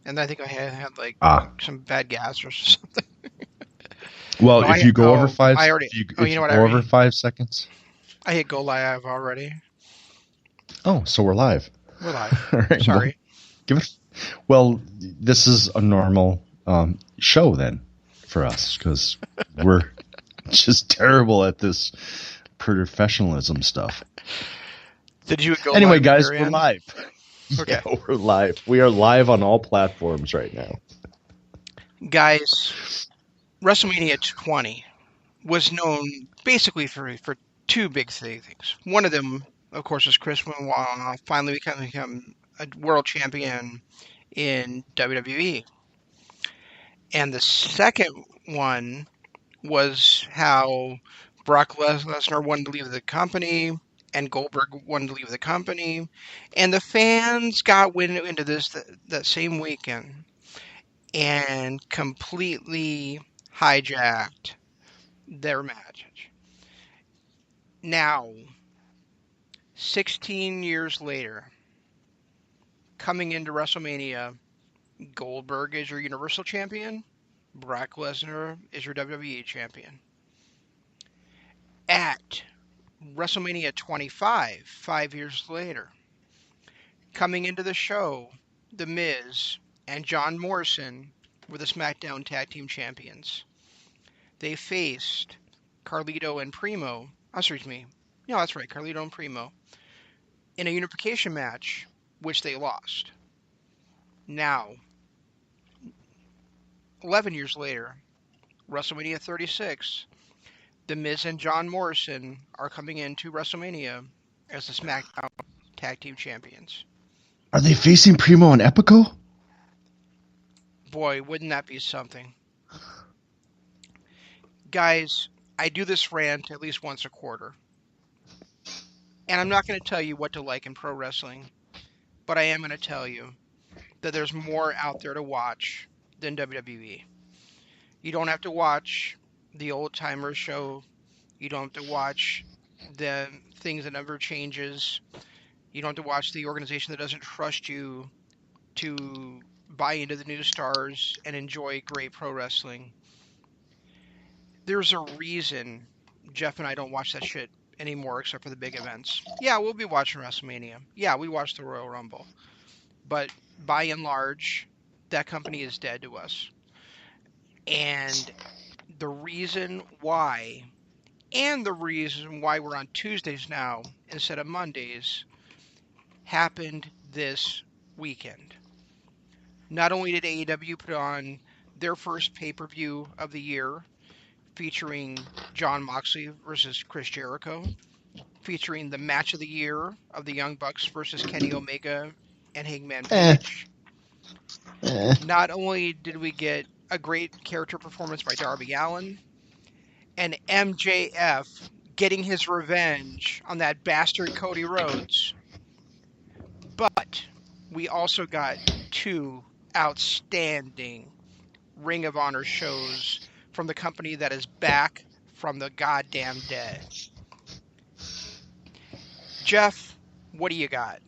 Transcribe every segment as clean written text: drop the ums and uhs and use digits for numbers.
and I think I had like some bad gas or something. Well, No, if you go over 5, I already. if you go over 5 seconds, I hit go live already. Oh, so we're live. We're live. All right, Sorry. Well, this is a normal show then for us because we're just terrible at this professionalism stuff. Did you go anyway, live guys, we're live. Okay. Yeah, we're live. We are live on all platforms right now. Guys, WrestleMania 20 was known basically for two big things. One of them, of course, was Chris Benoit finally become a world champion in WWE. And the second one was how Brock Lesnar wanted to leave the company and Goldberg wanted to leave the company. And the fans got wind into this that same weekend and completely hijacked their match. Now, 16 years later, coming into WrestleMania, Goldberg is your Universal Champion, Brock Lesnar is your WWE Champion. At WrestleMania 25, 5 years later, coming into the show, The Miz and John Morrison were the SmackDown Tag Team Champions. They faced Carlito and Primo. No, that's right, Carlito and Primo in a unification match, which they lost. Now, 11 years later, WrestleMania 36, The Miz and John Morrison are coming into WrestleMania as the SmackDown Tag Team Champions. Are they facing Primo and Epico? Boy, wouldn't that be something. Guys, I do this rant at least once a quarter. And I'm not going to tell you what to like in pro wrestling, but I am going to tell you that there's more out there to watch than WWE. You don't have to watch the old timer show. You don't have to watch the things that never changes. You don't have to watch the organization that doesn't trust you to buy into the new stars and enjoy great pro wrestling. There's a reason Jeff and I don't watch that shit anymore except for the big events. Yeah, we'll be watching WrestleMania. Yeah, we watched the Royal Rumble. But by and large, that company is dead to us. And the reason why, we're on Tuesdays now instead of Mondays, happened this weekend. Not only did AEW put on their first pay-per-view of the year, featuring Jon Moxley versus Chris Jericho, featuring the match of the year of the Young Bucks versus Kenny Omega and Hangman Page. Not only did we get a great character performance by Darby Allin, and MJF getting his revenge on that bastard Cody Rhodes, but we also got two outstanding Ring of Honor shows from the company that is back from the goddamn dead. Jeff, what do you got?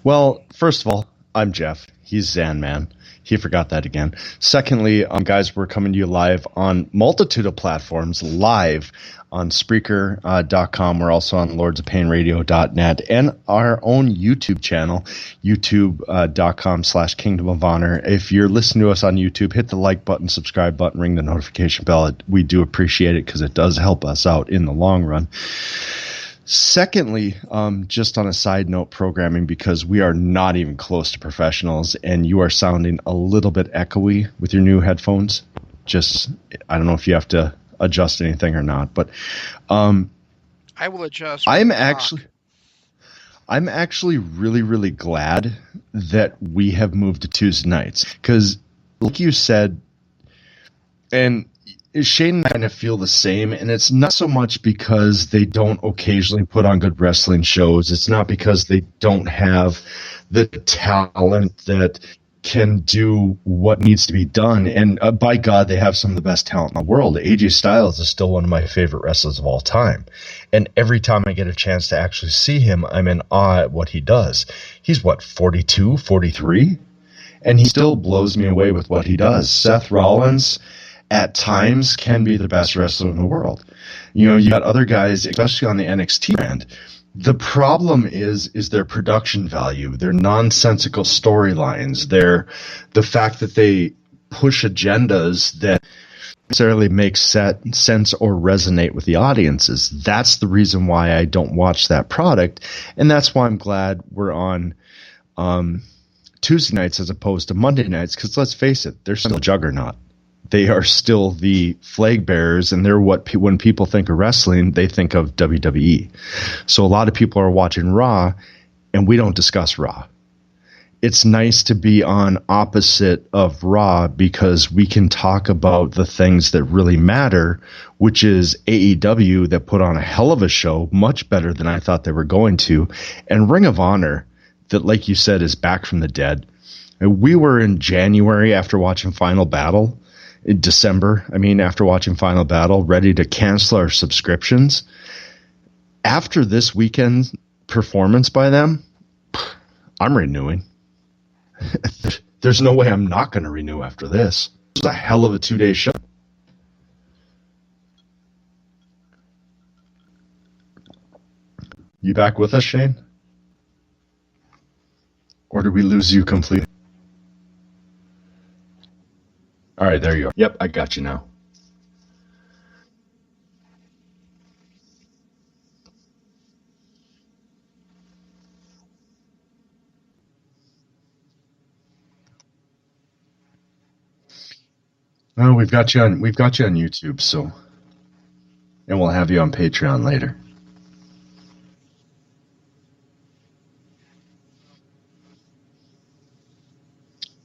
Well, first of all, I'm Jeff. He's XanMan. He forgot that again. Secondly, guys, we're coming to you live on multitude of platforms, live on Spreaker.com. We're also on lordsofpainradio.net and our own YouTube channel, youtube.com/Kingdom of Honor. If you're listening to us on YouTube, hit the like button, subscribe button, ring the notification bell. We do appreciate it because it does help us out in the long run. Secondly, just on a side note, programming, because we are not even close to professionals and you are sounding a little bit echoey with your new headphones. I don't know if you have to adjust anything or not, but I will adjust. I'm actually really, really glad that we have moved to Tuesday nights because, like you said, and Shane and I kind of feel the same, and it's not so much because they don't occasionally put on good wrestling shows. It's not because they don't have the talent that can do what needs to be done. And by God, they have some of the best talent in the world. AJ Styles is still one of my favorite wrestlers of all time. And every time I get a chance to actually see him, I'm in awe at what he does. He's 42, 43? and he still blows me away with what he does. Seth Rollins, at times, can be the best wrestler in the world. You got other guys, especially on the NXT brand. The problem is their production value, their nonsensical storylines, the fact that they push agendas that necessarily make sense or resonate with the audiences. That's the reason why I don't watch that product, and that's why I'm glad we're on Tuesday nights as opposed to Monday nights, because let's face it, they're still a juggernaut. They are still the flag bearers, and they're when people think of wrestling, they think of WWE. So a lot of people are watching Raw, and we don't discuss Raw. It's nice to be on opposite of Raw because we can talk about the things that really matter, which is AEW that put on a hell of a show, much better than I thought they were going to, and Ring of Honor that, like you said, is back from the dead. And we were in January after watching Final Battle. In December, after watching Final Battle, ready to cancel our subscriptions. After this weekend's performance by them, I'm renewing. There's no way I'm not going to renew after this. It's a hell of a 2-day show. You back with us, Shane? Or did we lose you completely? All right, there you are. Yep, I got you now. Oh, we've got you on YouTube, so, and we'll have you on Patreon later.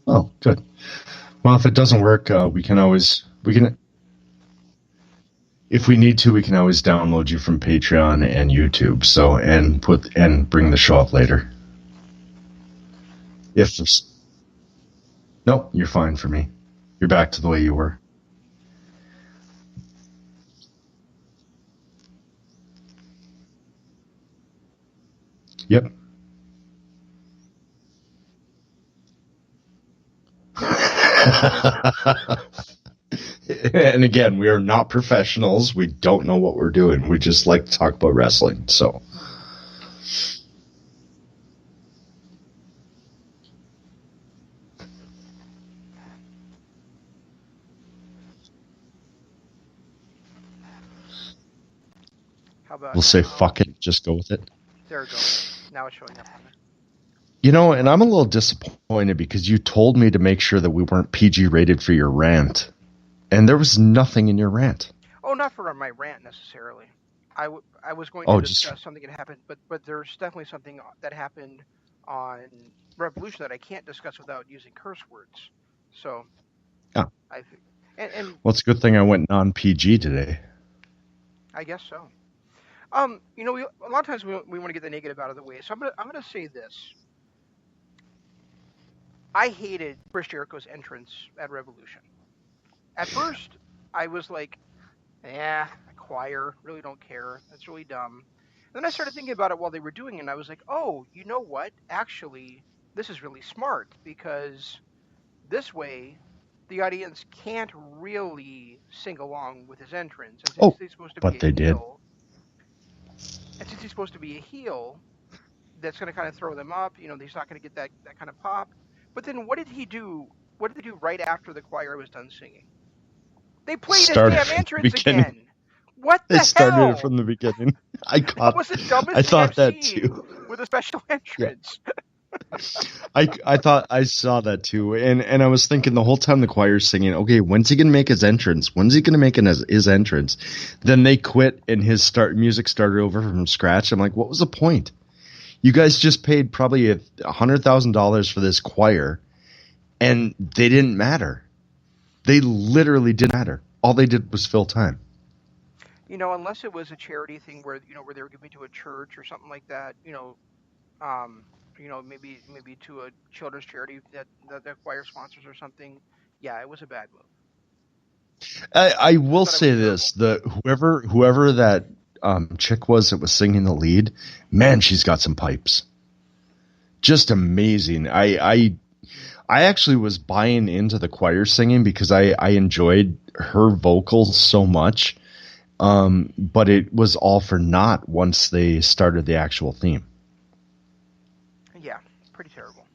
Oh, good. Well, if it doesn't work, if we need to, we can always download you from Patreon and YouTube. So, and bring the show up later. No, you're fine for me. You're back to the way you were. Yep. And again, we are not professionals. We don't know what we're doing. We just like to talk about wrestling. So, How about we'll say fuck it, just go with it. There we go. Now it's showing up on me. And I'm a little disappointed because you told me to make sure that we weren't PG rated for your rant. And there was nothing in your rant. Oh, not for my rant necessarily. I was going to discuss something that happened, but there's definitely something that happened on Revolution that I can't discuss without using curse words. So, yeah. And well, it's a good thing I went non-PG today. I guess so. A lot of times we want to get the negative out of the way. So I'm gonna say this. I hated Chris Jericho's entrance at Revolution. At first, I was like, a choir, really don't care. That's really dumb. And then I started thinking about it while they were doing it, and I was like, oh, you know what? Actually, this is really smart, because this way, the audience can't really sing along with his entrance. And since he's supposed to be a heel, and since he's supposed to be a heel, that's going to kind of throw them up. He's not going to get that kind of pop. But then what did he do? What did they do right after the choir was done singing? They played his damn entrance again. What the hell? They started it from the beginning. That was the dumbest thing I've seen with a special entrance. Yeah. I thought I saw that too, and I was thinking the whole time the choir's singing, okay, when's he gonna make his entrance? When's he gonna make his entrance? Then they quit and his music started over from scratch. I'm like, what was the point? You guys just paid probably $100,000 for this choir, and they didn't matter. They literally didn't matter. All they did was fill time. Unless it was a charity thing where they were giving to a church or something like that. Maybe to a children's charity that the choir sponsors or something. Yeah, it was a bad move. I will say this: whoever that chick was that was singing the lead, man, she's got some pipes. Just amazing. I actually was buying into the choir singing because I enjoyed her vocals so much. But it was all for naught once they started the actual theme. Yeah, pretty terrible.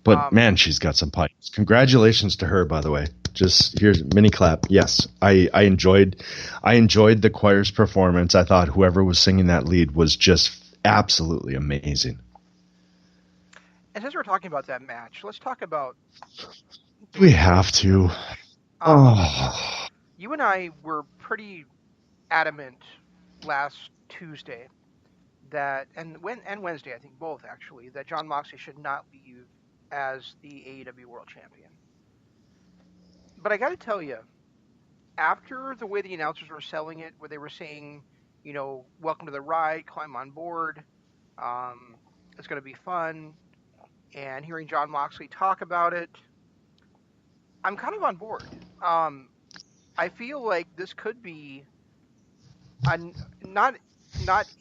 But man, she's got some pipes. Congratulations to her, by the way. Just here's a mini clap. Yes, I enjoyed the choir's performance. I thought whoever was singing that lead was just absolutely amazing. And since we're talking about that match, let's talk about. We have to. You and I were pretty adamant last Tuesday that, and Wednesday, I think both actually, that Jon Moxley should not leave as the AEW World Champion. But I got to tell you, after the way the announcers were selling it, where they were saying, welcome to the ride, climb on board, it's going to be fun, and hearing Jon Moxley talk about it, I'm kind of on board. I feel like this could be not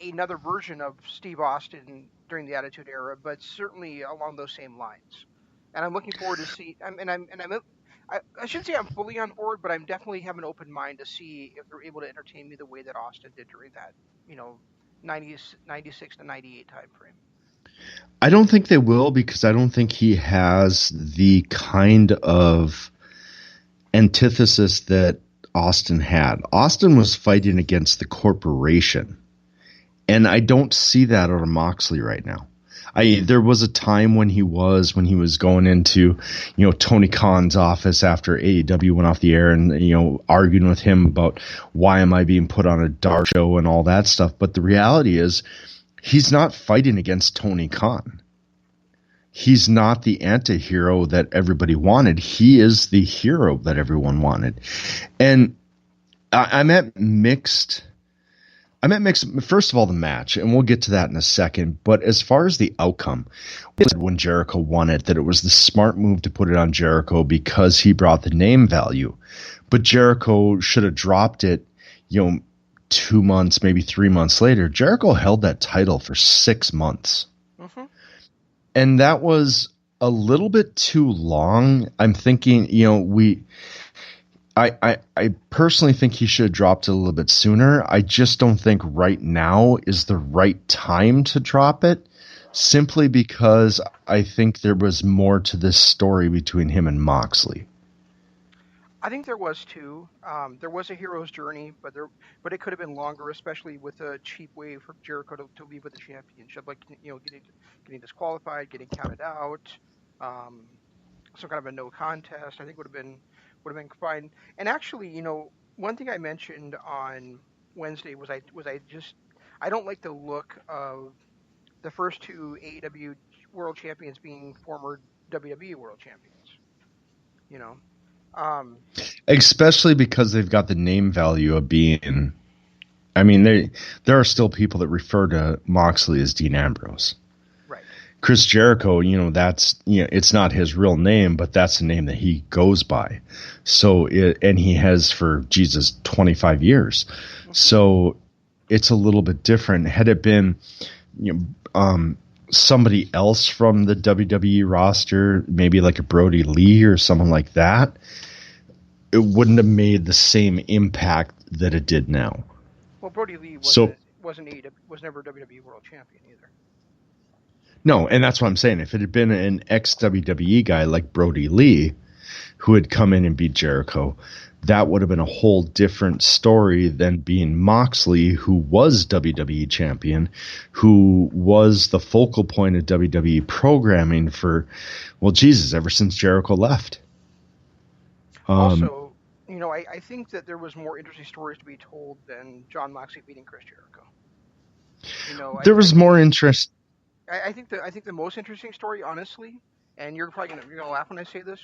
another version of Steve Austin during the Attitude Era, but certainly along those same lines. And I'm looking forward to see. I shouldn't say I'm fully on board, but I'm definitely have an open mind to see if they're able to entertain me the way that Austin did during that, 96 to 98 time frame. I don't think they will, because I don't think he has the kind of antithesis that Austin had. Austin was fighting against the corporation, and I don't see that out of Moxley right now. There was a time when he was going into, Tony Khan's office after AEW went off the air and, arguing with him about why am I being put on a dark show and all that stuff. But the reality is he's not fighting against Tony Khan. He's not the anti-hero that everybody wanted. He is the hero that everyone wanted. And I'm at mixed. First of all, the match, and we'll get to that in a second. But as far as the outcome, when Jericho won it, that it was the smart move to put it on Jericho because he brought the name value. But Jericho should have dropped it, 2 months, maybe 3 months later. Jericho held that title for 6 months. Mm-hmm. And that was a little bit too long. I'm thinking, I personally think he should have dropped it a little bit sooner. I just don't think right now is the right time to drop it, simply because I think there was more to this story between him and Moxley. I think there was too. There was a hero's journey, but it could have been longer, especially with a cheap way for Jericho to leave with the championship, like getting disqualified, getting counted out, some kind of a no contest. I think would have been fine. And actually, one thing I mentioned on Wednesday was I don't like the look of the first two AEW World Champions being former WWE World Champions. Especially because they've got the name value of being. I mean, there are still people that refer to Moxley as Dean Ambrose. Right. Chris Jericho, that's it's not his real name, but that's the name that he goes by. So and he has for 25 years. Mm-hmm. So it's a little bit different. Had it been somebody else from the WWE roster, maybe like a Brody Lee or someone like that, it wouldn't have made the same impact that it did now. Well, Brody Lee was never WWE World Champion either. No, and that's what I'm saying. If it had been an ex-WWE guy like Brody Lee who had come in and beat Jericho, that would have been a whole different story than being Moxley, who was WWE champion, who was the focal point of WWE programming for, ever since Jericho left. Also, I think that there was more interesting stories to be told than Jon Moxley beating Chris Jericho. There was more interest. I think the most interesting story, honestly, and you're gonna laugh when I say this,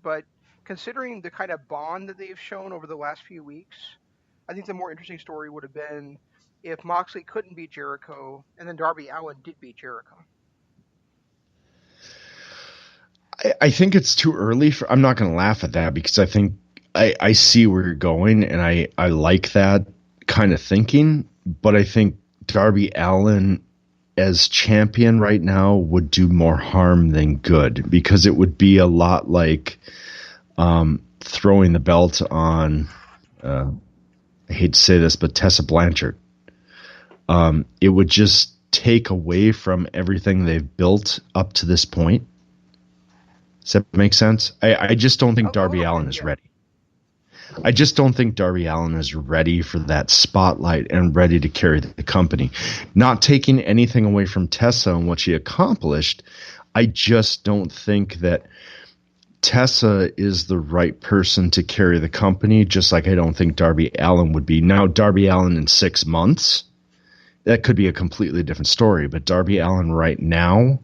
but considering the kind of bond that they've shown over the last few weeks, I think the more interesting story would have been if Moxley couldn't beat Jericho and then Darby Allin did beat Jericho. I think it's too early I'm not going to laugh at that, because I think I see where you're going, and I like that kind of thinking, but I think Darby Allin as champion right now would do more harm than good, because it would be a lot like throwing the belt on, I hate to say this, but Tessa Blanchard. It would just take away from everything they've built up to this point. Does that make sense? I just don't think Darby Allin is ready. I just don't think Darby Allin is ready for that spotlight and ready to carry the company. Not taking anything away from Tessa and what she accomplished, I just don't think that Tessa is the right person to carry the company, just like I don't think Darby Allin would be. Now, Darby Allin in 6 months, that could be a completely different story. But Darby Allin right now,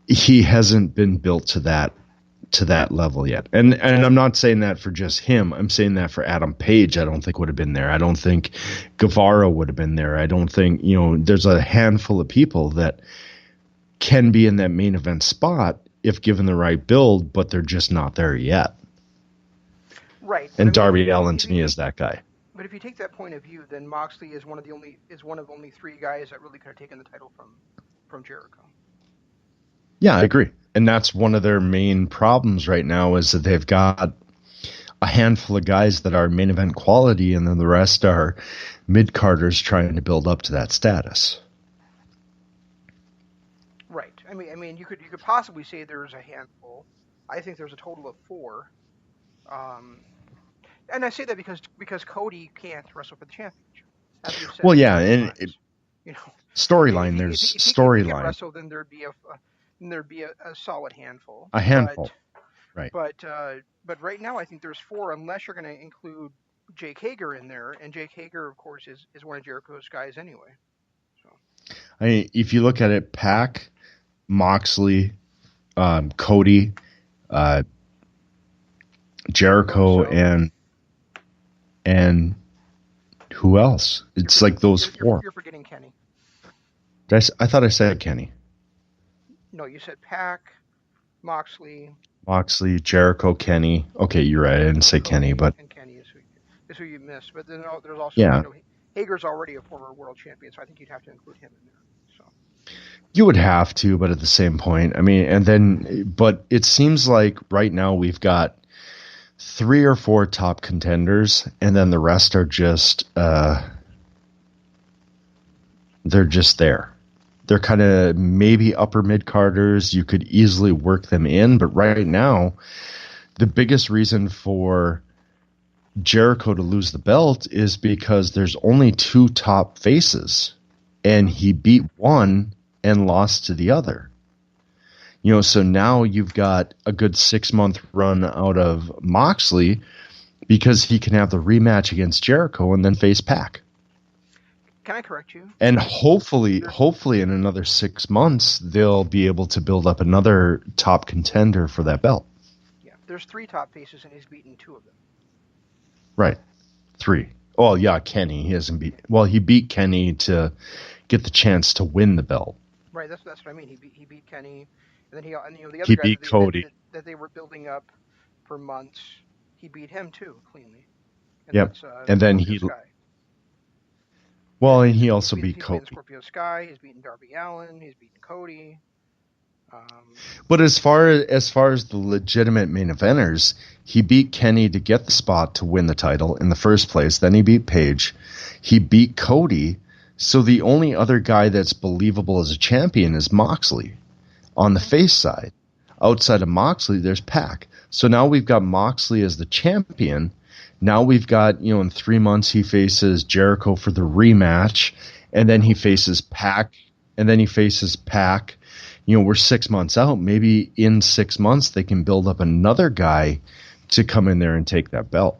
he hasn't been built to that level yet. And I'm not saying that for just him. I'm saying that for Adam Page, I don't think would have been there. I don't think Guevara would have been there. I don't think, there's a handful of people that can be in that main event spot if given the right build, but they're just not there yet. Right. And Darby Allin to me is that guy. But if you take that point of view, then Moxley is one of only 3 guys that really could have taken the title from Jericho. Yeah, I agree. And that's one of their main problems right now, is that they've got a handful of guys that are main event quality, and then the rest are mid-carders trying to build up to that status. Right. I mean, you could possibly say there's a handful. I think there's a total of 4. And I say that because Cody can't wrestle for the championship. Well, yeah, and storyline. There's storyline. If he can't wrestle, then there'd be a solid handful. A handful, right? But right now, I think there's 4, unless you're going to include Jake Hager in there, and Jake Hager, of course, is one of Jericho's guys anyway. So, if you look at it, Pac, Moxley, Cody, Jericho, and who else? It's like those 4. You're forgetting Kenny. I thought I said Kenny. No, you said Pac, Moxley, Jericho, Kenny. Okay, you're right. I didn't say Kenny, but and Kenny is who you missed. But then there's also Hager's already a former world champion, so I think you'd have to include him in there. So you would have to, but at the same point, I mean, but it seems like right now we've got 3 or 4 top contenders, and then the rest are just they're just there. They're kind of maybe upper mid-carders. You could easily work them in, but right now, the biggest reason for Jericho to lose the belt is because there's only 2 top faces, and he beat one and lost to the other. So now you've got a good 6-month run out of Moxley, because he can have the rematch against Jericho and then face Pac. Can I correct you? And hopefully in another 6 months, they'll be able to build up another top contender for that belt. Yeah, there's 3 top faces, and he's beaten 2 of them. Right. 3. Oh, yeah, Kenny. He beat Kenny to get the chance to win the belt. Right, that's what I mean. He beat Kenny, and then the other he guy beat Cody that they were building up for months. He beat him too cleanly. And yep. And then and he also beat Cody. He's beaten Scorpio Sky. He's beaten Darby Allin. He's beaten Cody. But as far as the legitimate main eventers, he beat Kenny to get the spot to win the title in the first place. Then he beat Page. He beat Cody. So the only other guy that's believable as a champion is Moxley on the face side. Outside of Moxley, there's Pac. So now we've got Moxley as the champion. Now we've got, in 3 months he faces Jericho for the rematch, and then he faces Pac, We're 6 months out. Maybe in 6 months they can build up another guy to come in there and take that belt.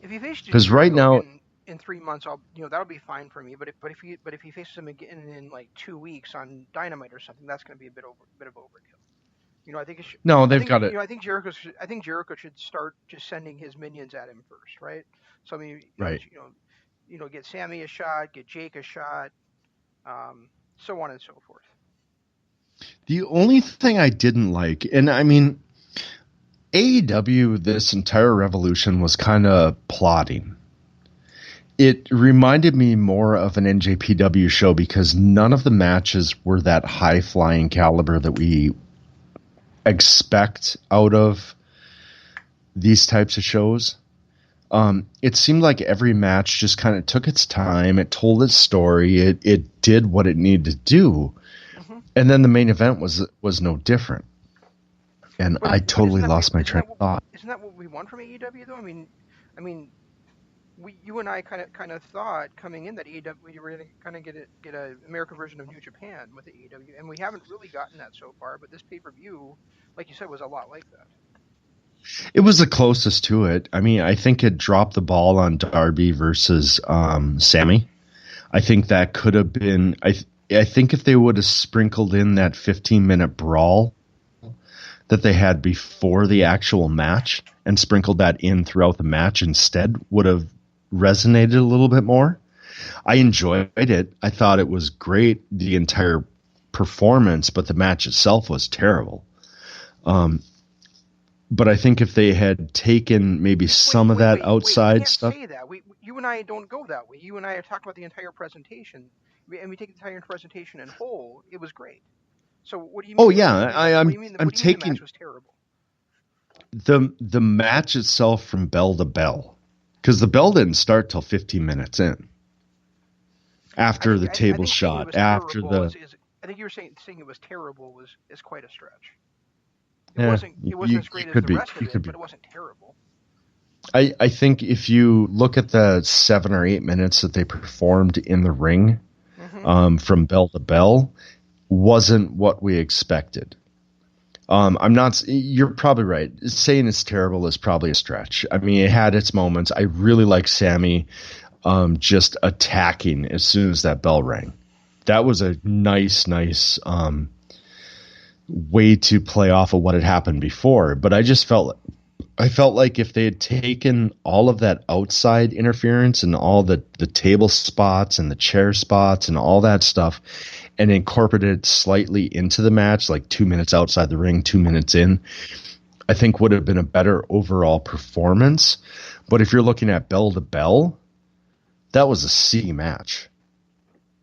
Because right now, in 3 months, that'll be fine for me. But if he faces him again in like 2 weeks on Dynamite or something, that's going to be a bit of overkill. I think it should. No, they've got it. I think Jericho should start just sending his minions at him first, right? So right. Get Sammy a shot, get Jake a shot, so on and so forth. The only thing I didn't like, and I mean, AEW this entire Revolution was kind of plotting. It reminded me more of an NJPW show because none of the matches were that high-flying caliber that we expect out of these types of shows. It seemed like every match just kind of took its time. It told its story. It did what it needed to do. Mm-hmm. And then the main event was no different. And I totally lost my train of thought. Isn't that what we want from AEW, though? I mean, you and I kind of thought coming in that AEW we were going to kind of get a American version of New Japan with the AEW, and we haven't really gotten that so far. But this pay-per-view, like you said, was a lot like that. It was the closest to it. I mean, I think it dropped the ball on Darby versus Sammy. I think that could have been. I think if they would have sprinkled in that 15-minute brawl that they had before the actual match and sprinkled that in throughout the match instead, would have resonated a little bit more. I enjoyed it. I thought it was great, the entire performance, but the match itself was terrible. But I think if they had taken maybe some of that outside stuff. Say that. You and I don't go that way. You and I have talked about the entire presentation, and we take the entire presentation in whole. It was great. So what do you mean? Oh yeah, I'm taking. The match was terrible. The match itself from bell to bell, because the bell didn't start till 15 minutes in. After the table shot, after the. I think you were saying it was terrible is quite a stretch. It wasn't as great as the rest of it, but it wasn't terrible. I think if you look at the 7 or 8 minutes that they performed in the ring, from bell to bell, wasn't what we expected. I'm not. You're probably right. Saying it's terrible is probably a stretch. I mean, it had its moments. I really like Sammy, just attacking as soon as that bell rang. That was a nice way to play off of what had happened before. But I felt like if they had taken all of that outside interference and all the table spots and the chair spots and all that stuff and incorporated it slightly into the match, like 2 minutes outside the ring, 2 minutes in, I think would have been a better overall performance. But if you're looking at bell to bell, that was a C match.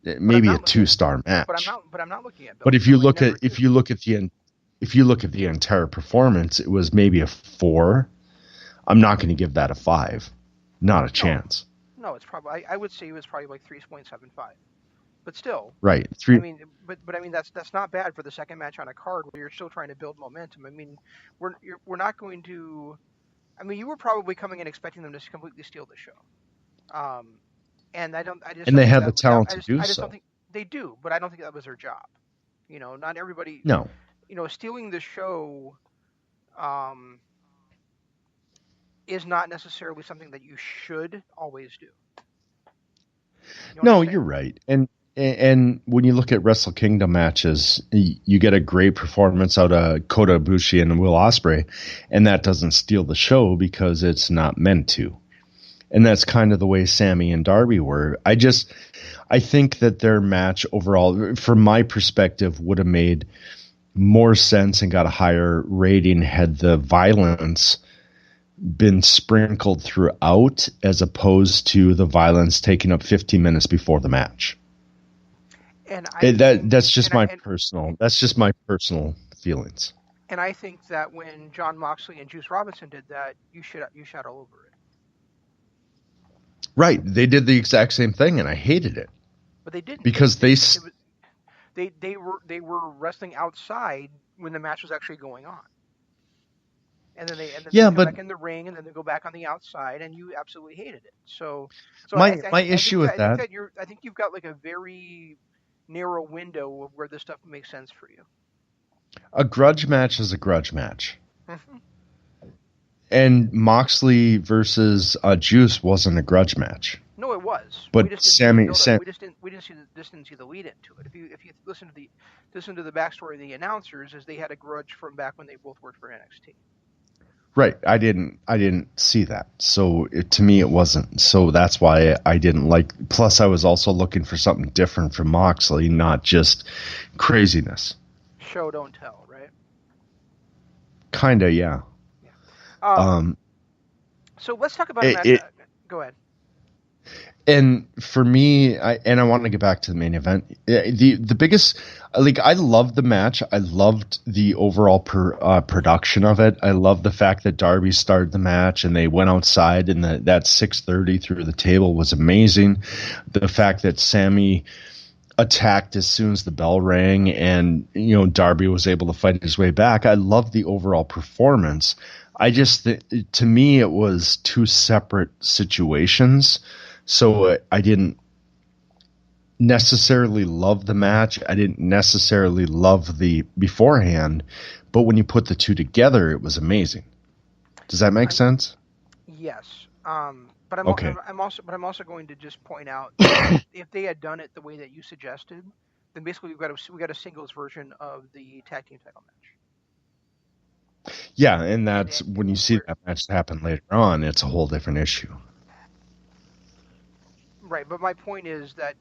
Maybe a 2-star match. But I'm not looking at. But if you look at the entire performance, it was maybe a 4. I'm not going to give that a 5. Not a chance. No, it's probably. I would say it was probably like 3.75. But still. Right. 3. I mean, but I mean that's not bad for the second match on a card where you're still trying to build momentum. I mean, we're not going to. I mean, you were probably coming in expecting them to completely steal the show. And they had the talent to do so. They do, but I don't think that was their job. You know, not everybody. No. You know, stealing the show is not necessarily something that you should always do. No, you're right. And when you look at Wrestle Kingdom matches, you get a great performance out of Kota Ibushi and Will Ospreay, and that doesn't steal the show because it's not meant to. And that's kind of the way Sammy and Darby were. I think that their match overall, from my perspective, would have made more sense and got a higher rating had the violence been sprinkled throughout as opposed to the violence taking up 15 minutes before the match. And that's just my personal feelings. And I think that when Jon Moxley and Juice Robinson did that, you shot all over it. Right, they did the exact same thing, and I hated it. But they didn't because they were wrestling outside when the match was actually going on, and then they come back in the ring, and then they go back on the outside, and you absolutely hated it. So my issue with that, I think you've got like a very narrow window of where this stuff makes sense for you. A grudge match is a grudge match. Mm-hmm. And Moxley versus Juice wasn't a grudge match. No, it was. But we just didn't see the lead into it. If you listen to the backstory of the announcers, is they had a grudge from back when they both worked for NXT. Right. I didn't see that. So to me it wasn't. So that's why I didn't like. Plus I was also looking for something different from Moxley, not just craziness. Show don't tell, right? Kinda, yeah. So let's talk about go ahead. And for me, I want to get back to the main event. The biggest, like, I loved the match. I loved the overall production of it. I love the fact that Darby started the match and they went outside, and that 6:30 through the table was amazing. The fact that Sammy attacked as soon as the bell rang, and Darby was able to fight his way back. I love the overall performance. I just to me it was two separate situations, so I didn't necessarily love the match. I didn't necessarily love the beforehand, but when you put the two together, it was amazing. Does that make sense? Yes. But Okay. I'm also going to just point out that if they had done it the way that you suggested, then basically we got a singles version of the tag team title match. Yeah, and that's when you see that match happen later on, it's a whole different issue. Right, but my point is that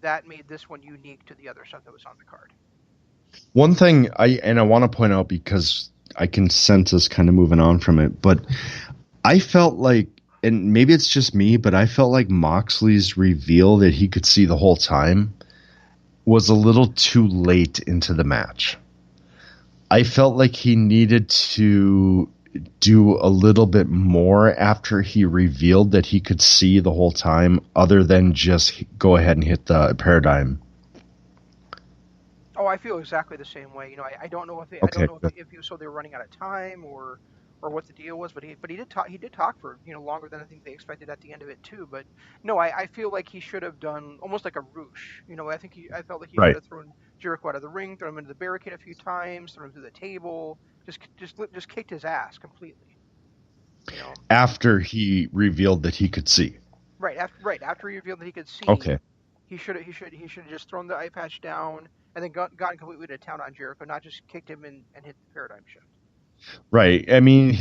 that made this one unique to the other stuff that was on the card. One thing I want to point out, because I can sense us kind of moving on from it, but I felt like, and maybe it's just me, but I felt like Moxley's reveal that he could see the whole time was a little too late into the match. I felt like he needed to do a little bit more after he revealed that he could see the whole time, other than just go ahead and hit the paradigm. Oh, I feel exactly the same way. I don't know if Okay, I don't know good. if you so they were running out of time or what the deal was, but he did talk for longer than I think they expected at the end of it too. But no, I feel like he should have done almost like a Roosh. I felt like he should Right. have thrown Jericho out of the ring, thrown him into the barricade a few times, thrown him through the table, just kicked his ass completely. You know, After he revealed that he could see. right after he revealed that he could see, Okay. he should have just thrown the eye patch down and then gotten completely to town on Jericho, not just kicked him and hit the paradigm shift. Right. I mean,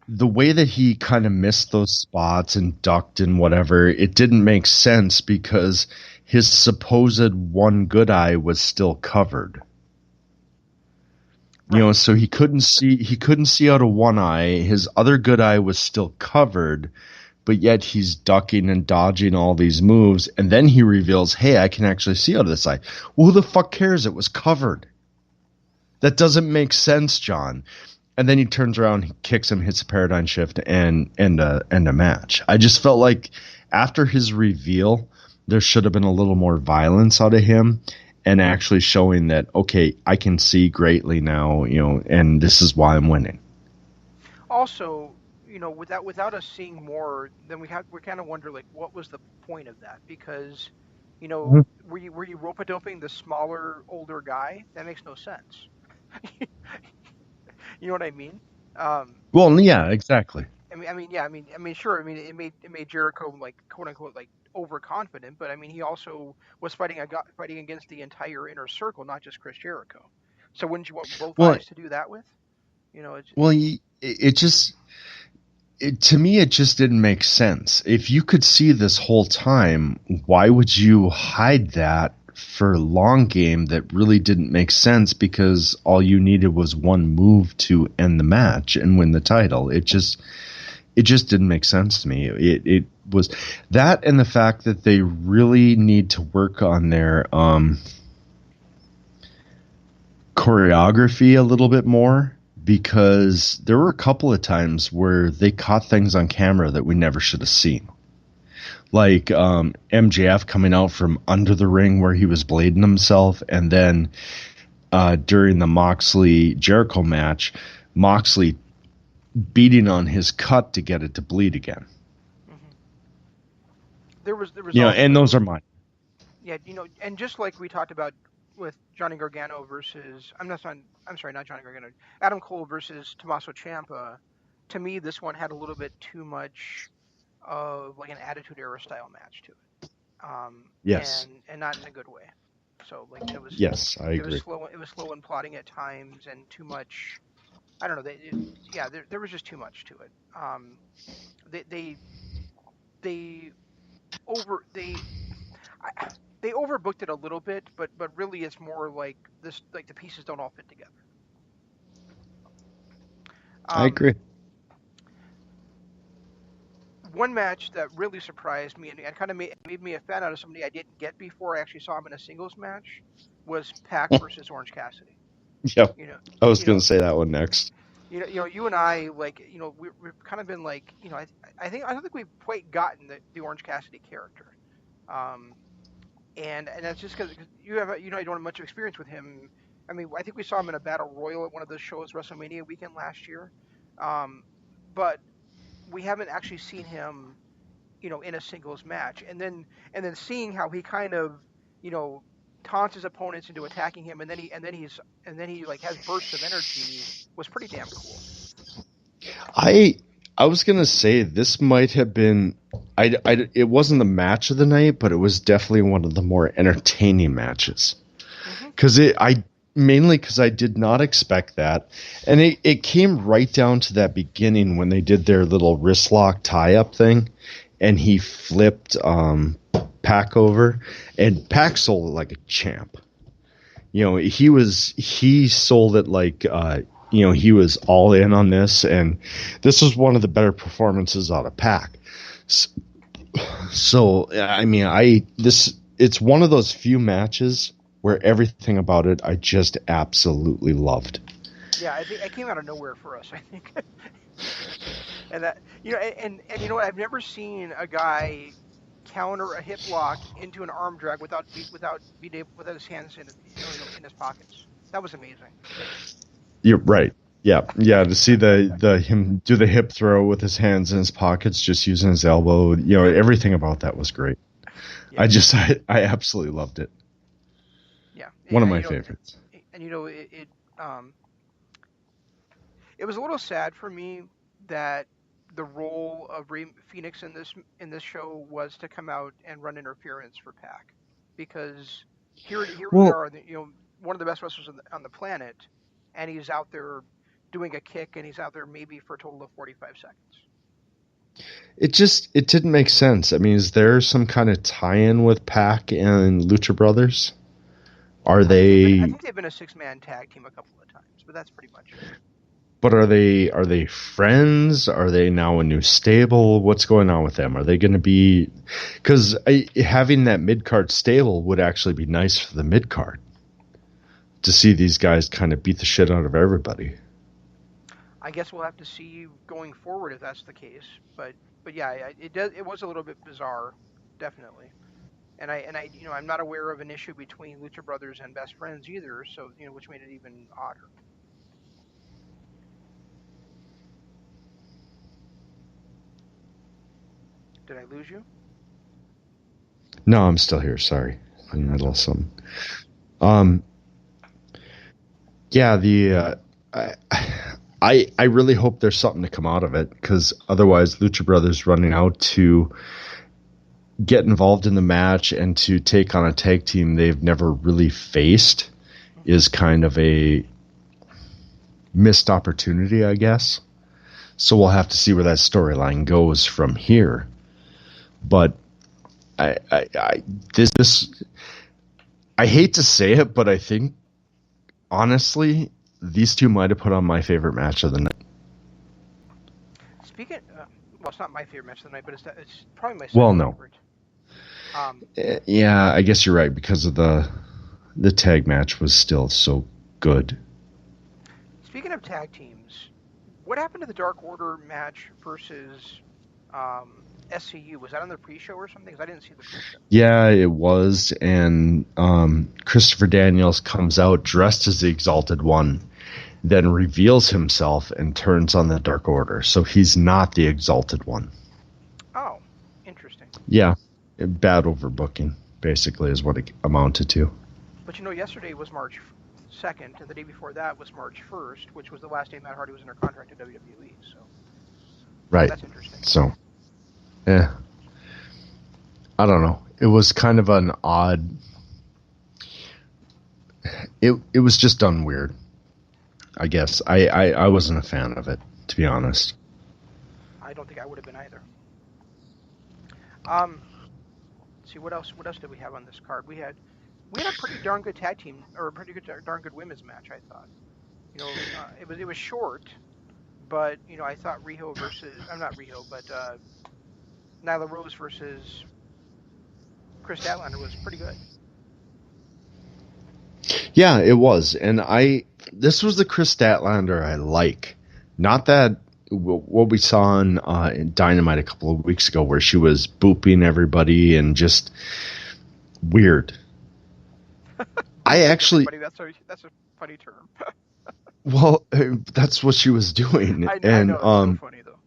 the way that he kind of missed those spots and ducked and whatever, it didn't make sense because his supposed one good eye was still covered. Right. So he couldn't see out of one eye. His other good eye was still covered, but yet he's ducking and dodging all these moves, and then he reveals, "Hey, I can actually see out of this eye." Well, who the fuck cares? It was covered. That doesn't make sense, John. And then he turns around, he kicks him, hits a paradigm shift, and a match. I just felt like after his reveal, there should have been a little more violence out of him, and actually showing that, okay, I can see greatly now, and this is why I'm winning. Also, without us seeing more, then we kind of wonder like what was the point of that? Because, were you rope doping the smaller, older guy? That makes no sense. You know what I mean? Um, Well, yeah, exactly. sure. I mean, it made Jericho like quote unquote like overconfident, but I mean, he also was fighting against the entire inner circle, not just Chris Jericho. So wouldn't you want both Well, eyes to do that with? It's well, it just to me, it just didn't make sense. If you could see this whole time, why would you hide that for a long game that really didn't make sense, because all you needed was one move to end the match and win the title? It just didn't make sense to me. It was that, and the fact that they really need to work on their choreography a little bit more, because there were a couple of times where they caught things on camera that we never should have seen. Like MJF coming out from under the ring where he was blading himself, and then during the Moxley-Jericho match, Moxley beating on his cut to get it to bleed again. hmm there was And those are mine. yeah, and just like we talked about with Johnny Gargano versus I'm sorry, not Johnny Gargano, Adam Cole versus Tommaso Ciampa. To me, this one had a little bit too much of like an Attitude Era style match to it, Yes. and not in a good way. So like Yes, I it was agree. slow. It was slow and plotting at times, and too much. I don't know. Yeah, there was just too much to it. They they they over I, they overbooked it a little bit, but really it's more like this, like the pieces don't all fit together. I Um, agree. one match that really surprised me and kind of made me a fan out of somebody I didn't get before I actually saw him in a singles match was Pac versus Orange Cassidy. Yep. You know, I was you going know, to say that one next. you and I like, we've kind of been like, I don't think we've quite gotten the Orange Cassidy character, um, and that's just because you don't have much experience with him. I mean, I think we saw him in a battle royal at one of those shows, WrestleMania weekend last year, but we haven't actually seen him, in a singles match, and then seeing how he kind of, you know, taunts his opponents into attacking him, and then he like has bursts of energy was pretty damn cool. I was going to say this might have been it wasn't the match of the night, but it was definitely one of the more entertaining matches. Cuz mainly because I did not expect that. And it came right down to that beginning when they did their little wrist lock tie-up thing, and he flipped Pac over, and Pac sold it like a champ. He sold it like he was all in on this, and this was one of the better performances out of Pac. So I mean, it's one of those few matches where everything about it I just absolutely loved. Yeah, I think it came out of nowhere for us, I think. And that, and you know what? I've never seen a guy counter a hip lock into an arm drag without his hands in his pockets. That was amazing. You're right. Yeah. To see the him do the hip throw with his hands in his pockets, just using his elbow. Everything about that was great. Yeah. I absolutely loved it. Yeah, one of my favorites. And it was a little sad for me that the role of Rey Fenix in this show was to come out and run interference for Pac, because here we are, one of the best wrestlers on the planet, and he's out there doing a kick, and he's out there maybe for a total of 45 seconds. It didn't make sense. I mean, is there some kind of tie-in with Pac and Lucha Brothers? I think they've been a 6-man tag team a couple of times, but that's pretty much it. But are they friends? Are they now a new stable? What's going on with them? Are they going to be... Because having that mid-card stable would actually be nice for the mid-card, to see these guys kind of beat the shit out of everybody. I guess we'll have to see going forward if that's the case. But yeah, it was a little bit bizarre, definitely. And I'm not aware of an issue between Lucha Brothers and Best Friends either, so which made it even odder. Did I lose you? No, I'm still here. Sorry, in the middle of something. Yeah, I really hope there's something to come out of it, because otherwise, Lucha Brothers running out to get involved in the match and to take on a tag team they've never really faced is kind of a missed opportunity, I guess. So we'll have to see where that storyline goes from here. But I hate to say it, but I think honestly these two might have put on my favorite match of the night. Well, it's not my favorite match of the night, but it's probably my second favorite. Yeah, I guess you're right, because of the tag match was still so good. Speaking of tag teams, what happened to the Dark Order match versus SCU? Was that on the pre-show or something? Because I didn't see the pre-show. Yeah, it was, and Christopher Daniels comes out dressed as the Exalted One, then reveals himself and turns on the Dark Order. So he's not the Exalted One. Oh, interesting. Yeah, bad overbooking, basically, is what it amounted to. But yesterday was March 2nd, and the day before that was March 1st, which was the last day Matt Hardy was under contract at WWE. So, right. That's interesting. So, yeah, I don't know. It was kind of an odd. It was just done weird, I guess. I wasn't a fan of it, to be honest. I don't think I would have been either. Let's see, what else did we have on this card? We had a pretty darn good tag team, or a pretty good darn good women's match, I thought. It was short, but I thought Riho versus, I'm not Riho, but Nyla Rose versus Chris Statlander was pretty good. Yeah, it was. And this was the Chris Statlander I like. Not that what we saw in Dynamite a couple of weeks ago where she was booping everybody and just weird. I actually... That's a funny term. Well, that's what she was doing. I know, it's so funny, though.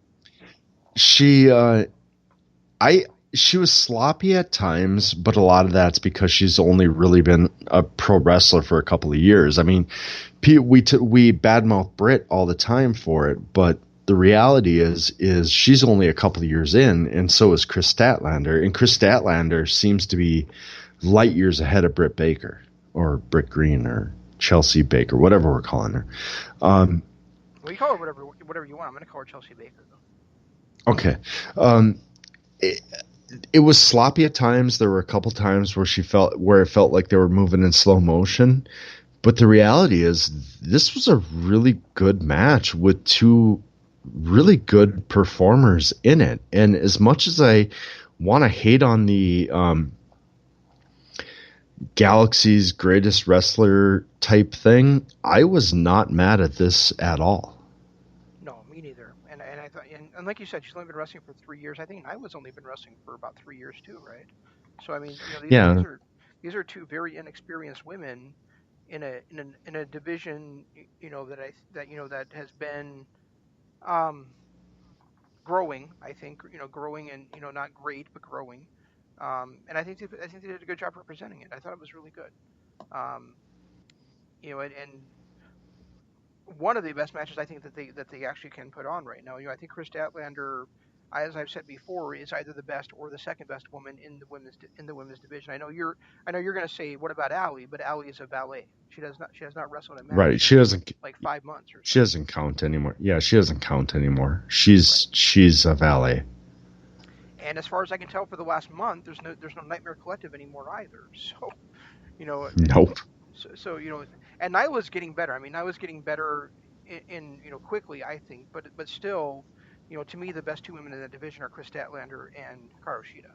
She was sloppy at times, but a lot of that's because she's only really been a pro wrestler for a couple of years. I mean, we badmouth Britt all the time for it, but the reality is she's only a couple of years in, and so is Chris Statlander. And Chris Statlander seems to be light years ahead of Britt Baker or Britt Green or Chelsea Baker, whatever we're calling her. Well, you call her whatever you want. I'm going to call her Chelsea Baker, though. Okay. It was sloppy at times. There were a couple times where it felt like they were moving in slow motion. But the reality is this was a really good match with two really good performers in it. And as much as I want to hate on the Galaxy's greatest wrestler type thing, I was not mad at this at all. No, me neither. And I thought, and like you said, she's only been wrestling for 3 years. I think Nyla's only been wrestling for about 3 years too, right? So I mean, these are two very inexperienced women in a division, that has been growing. I think growing and not great, but growing. And I think they did a good job representing it. I thought it was really good. And one of the best matches I think that they actually can put on right now. I think Chris Statlander, as I've said before, is either the best or the second best woman in the women's division. I know you're going to say, what about Allie? But Allie is a valet. She has not wrestled a match. Right. She doesn't like 5 months or something. She doesn't count anymore. Yeah, she doesn't count anymore. She's a valet. And as far as I can tell, for the last month, there's no Nightmare Collective anymore either. So, Nope. So and Nyla's getting better. I mean, Nyla's getting better in quickly, I think. But still, to me, the best two women in that division are Chris Statlander and Hikaru Shida.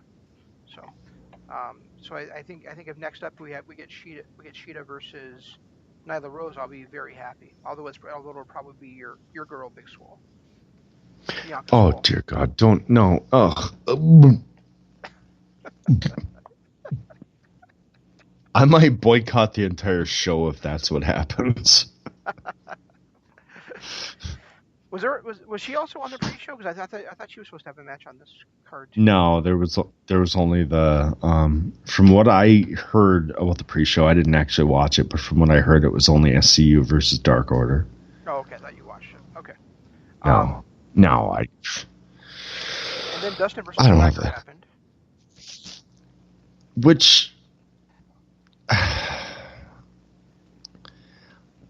So I think if next up we get Shida versus Nyla Rose, I'll be very happy. Although it'll probably be your girl, Big Swole. Oh dear God! Don't no. Ugh. I might boycott the entire show if that's what happens. Was she also on the pre-show? Because I thought she was supposed to have a match on this card too. No, there was only the from what I heard about the pre-show. I didn't actually watch it, but from what I heard, it was only SCU versus Dark Order. Oh, okay. I thought you watched it. Okay. No, I. And then Dustin versus Blackman happened. Which, I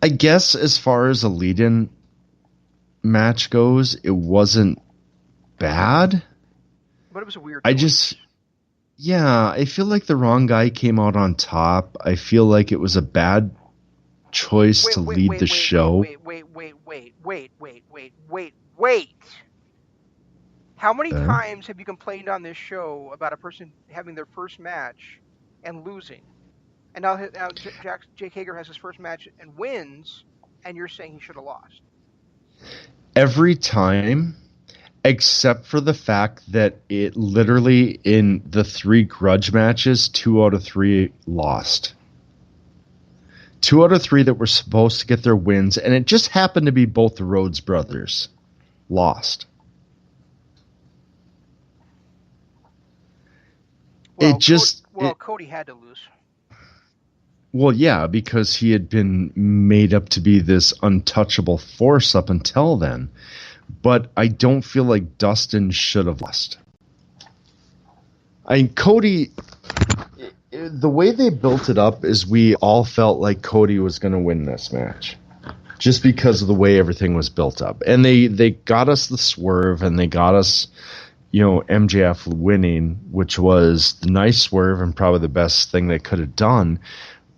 guess, as far as a lead-in match goes, it wasn't bad. But it was a weird. I feel like the wrong guy came out on top. I feel like it was a bad choice to lead the show. Wait. How many times have you complained on this show about a person having their first match and losing? And now Jake Hager has his first match and wins, and you're saying he should have lost. Every time, except for the fact that it literally, in the 3 grudge matches, 2 out of 3 lost. 2 out of 3 that were supposed to get their wins, and it just happened to be both the Rhodes brothers lost. Cody had to lose. Well, yeah, because he had been made up to be this untouchable force up until then. But I don't feel like Dustin should have lost. Cody, the way they built it up is we all felt like Cody was going to win this match. Just because of the way everything was built up. And they got us the swerve, and they got us, MJF winning, which was the nice swerve and probably the best thing they could have done.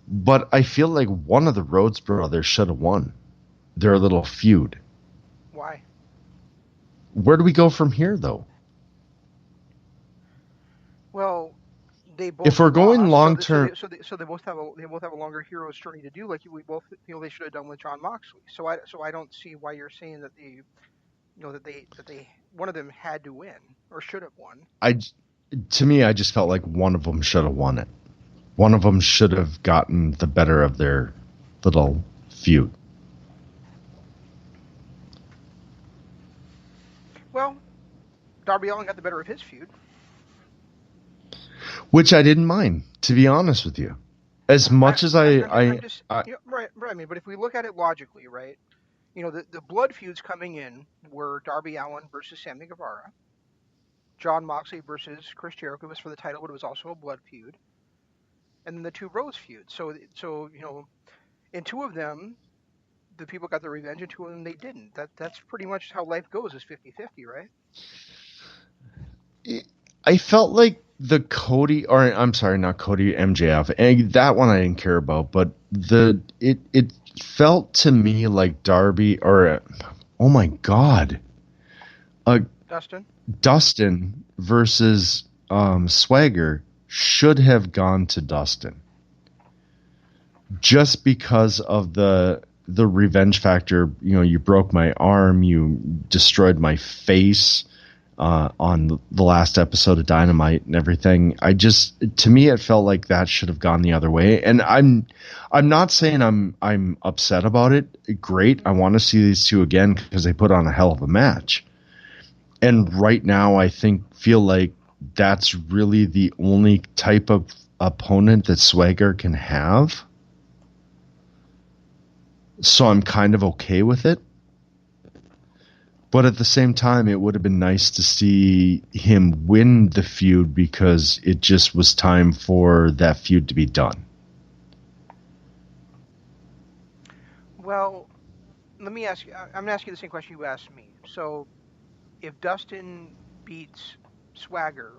But I feel like one of the Rhodes brothers should have won their little feud. Why? Where do we go from here, though? Well, they If both we're going lost, long term, so they both have a longer hero's journey to do, like we both feel they should have done with Jon Moxley. So I don't see why you're saying that they one of them had to win or should have won. to me, I just felt like one of them should have won it. One of them should have gotten the better of their little feud. Well, Darby Allin got the better of his feud. Which I didn't mind, to be honest with you. As much as I'm just right. I mean, but if we look at it logically, right? The blood feuds coming in were Darby Allin versus Sammy Guevara, Jon Moxley versus Chris Jericho was for the title, but it was also a blood feud, and then the two Rose feuds. So in two of them, the people got their revenge, and two of them they didn't. That's pretty much how life goes, is 50-50, right? I felt like the Cody, or I'm sorry, not Cody, MJF, and that one I didn't care about, but it felt to me like Darby, or oh my god, Dustin versus Swagger should have gone to Dustin, just because of the revenge factor. You broke my arm, you destroyed my face. On the last episode of Dynamite and everything, to me, it felt like that should have gone the other way. And I'm not saying I'm upset about it. Great, I want to see these two again because they put on a hell of a match. And right now, I feel like that's really the only type of opponent that Swagger can have. So I'm kind of okay with it. But at the same time, it would have been nice to see him win the feud because it just was time for that feud to be done. Well, let me ask you. I'm going to ask you the same question you asked me. So, if Dustin beats Swagger,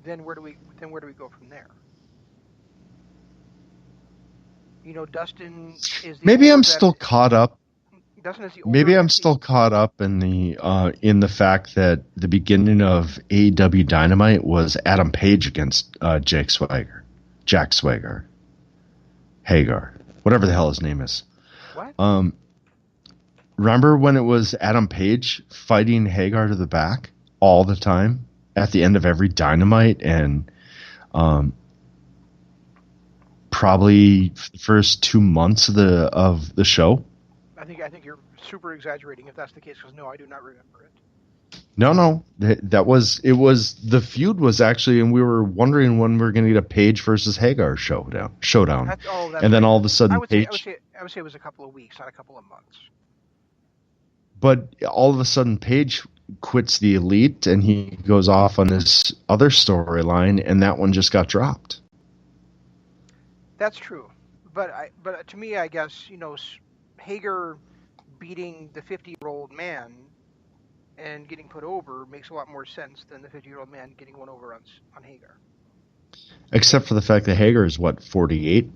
then where do we go from there? Dustin is the maybe I'm still caught up. Maybe I'm still caught up in the fact that the beginning of AEW Dynamite was Adam Page against Jack Swagger, Hagar, whatever the hell his name is. What? Remember when it was Adam Page fighting Hagar to the back all the time at the end of every Dynamite, and probably the first 2 months of the show. I think you're super exaggerating if that's the case, because no, I do not remember it. No, the feud was actually, and we were wondering when we were going to get a Page versus Hagar showdown, and then all of a sudden Page. I would say it was a couple of weeks, not a couple of months. But all of a sudden, Page quits the Elite and he goes off on this other storyline, and that one just got dropped. That's true, but to me, I guess Hagar beating the 50-year-old man and getting put over makes a lot more sense than the 50-year-old man getting one over on Hagar. Except for the fact that Hagar is, 48?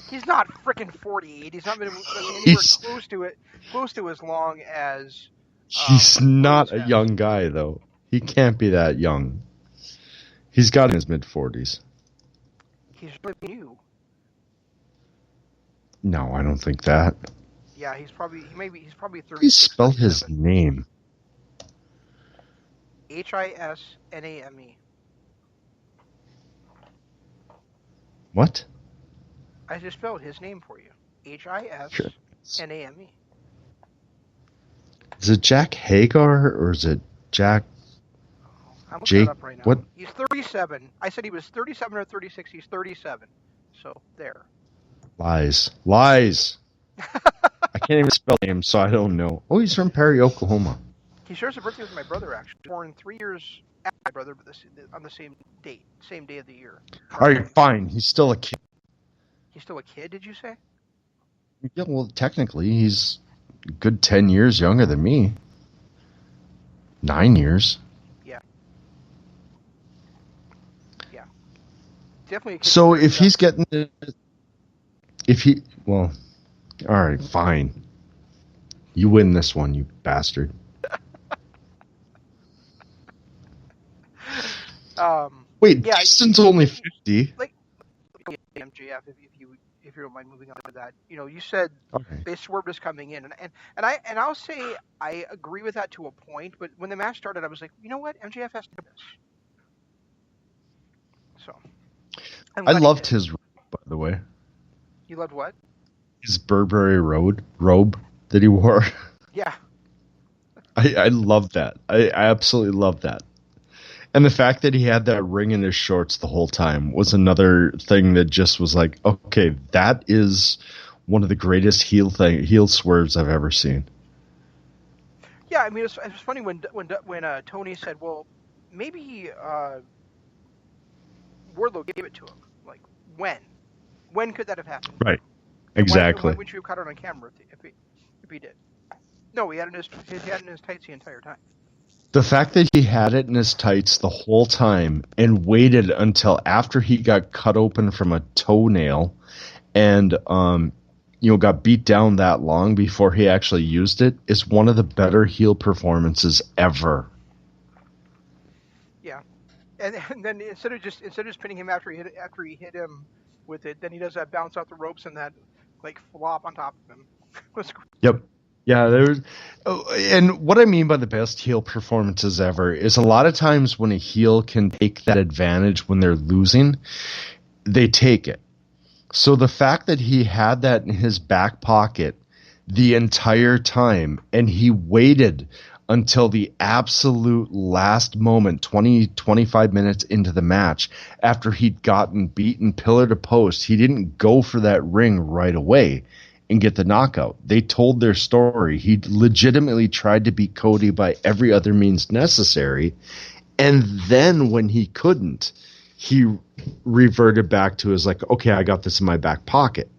He's not frickin' 48. He's not been anywhere close to as long as... he's not a young guy, though. He can't be that young. He's got in his mid-40s. He's really new. No, I don't think that. Yeah, he's probably 30. He spelled his name. HISNAME. What? I just spelled his name for you. HISNAME. Is it Jack Hagar or is it Jack? I'm looking it up right now. What? He's 37. I said he was 37 or 36. He's 37. So there. Lies. I can't even spell him, so I don't know. Oh, he's from Perry, Oklahoma. He shares a birthday with my brother, actually. Born 3 years after my brother, but on the same day of the year. All right, fine. He's still a kid. He's still a kid, did you say? Yeah, well, technically, he's a good 10 years younger than me. 9 years. Yeah. Definitely a kid. So if he's getting... Well, all right, fine. You win this one, you bastard. Wait, Yeah, Justin's only 50. like MJF. If you don't mind moving on to that, you said Okay. they swerved us coming in, and I'll say I agree with that to a point. But when the match started, I was like, you know what, MJF has to do this. So I'm I glad he loved did. his robe, by the way. You loved what? His Burberry robe that he wore. Yeah. I love that. I absolutely love that. And the fact that he had that ring in his shorts the whole time was another thing that just was like, okay, that is one of the greatest heel swerves I've ever seen. Yeah, I mean, it was funny when Tony said, "Well, maybe Wardlow gave it to him." Like, when could that have happened? Right. And Exactly. why wouldn't you have caught it on camera if he did? No, he had it in his tights the entire time. The fact that he had it in his tights the whole time and waited until after he got cut open from a toenail and got beat down that long before he actually used it is one of the better heel performances ever. Yeah, and then instead of just pinning him after he hit him with it, then he does that bounce off the ropes and that like flop on top of him. Yep. Yeah, and what I mean by the best heel performances ever is a lot of times when a heel can take that advantage when they're losing, they take it. So the fact that he had that in his back pocket the entire time and he waited until the absolute last moment, 25 minutes into the match, after he'd gotten beaten pillar to post, he didn't go for that ring right away and get the knockout. They told their story. He legitimately tried to beat Cody by every other means necessary. And then when he couldn't, he reverted back to his okay, I got this in my back pocket.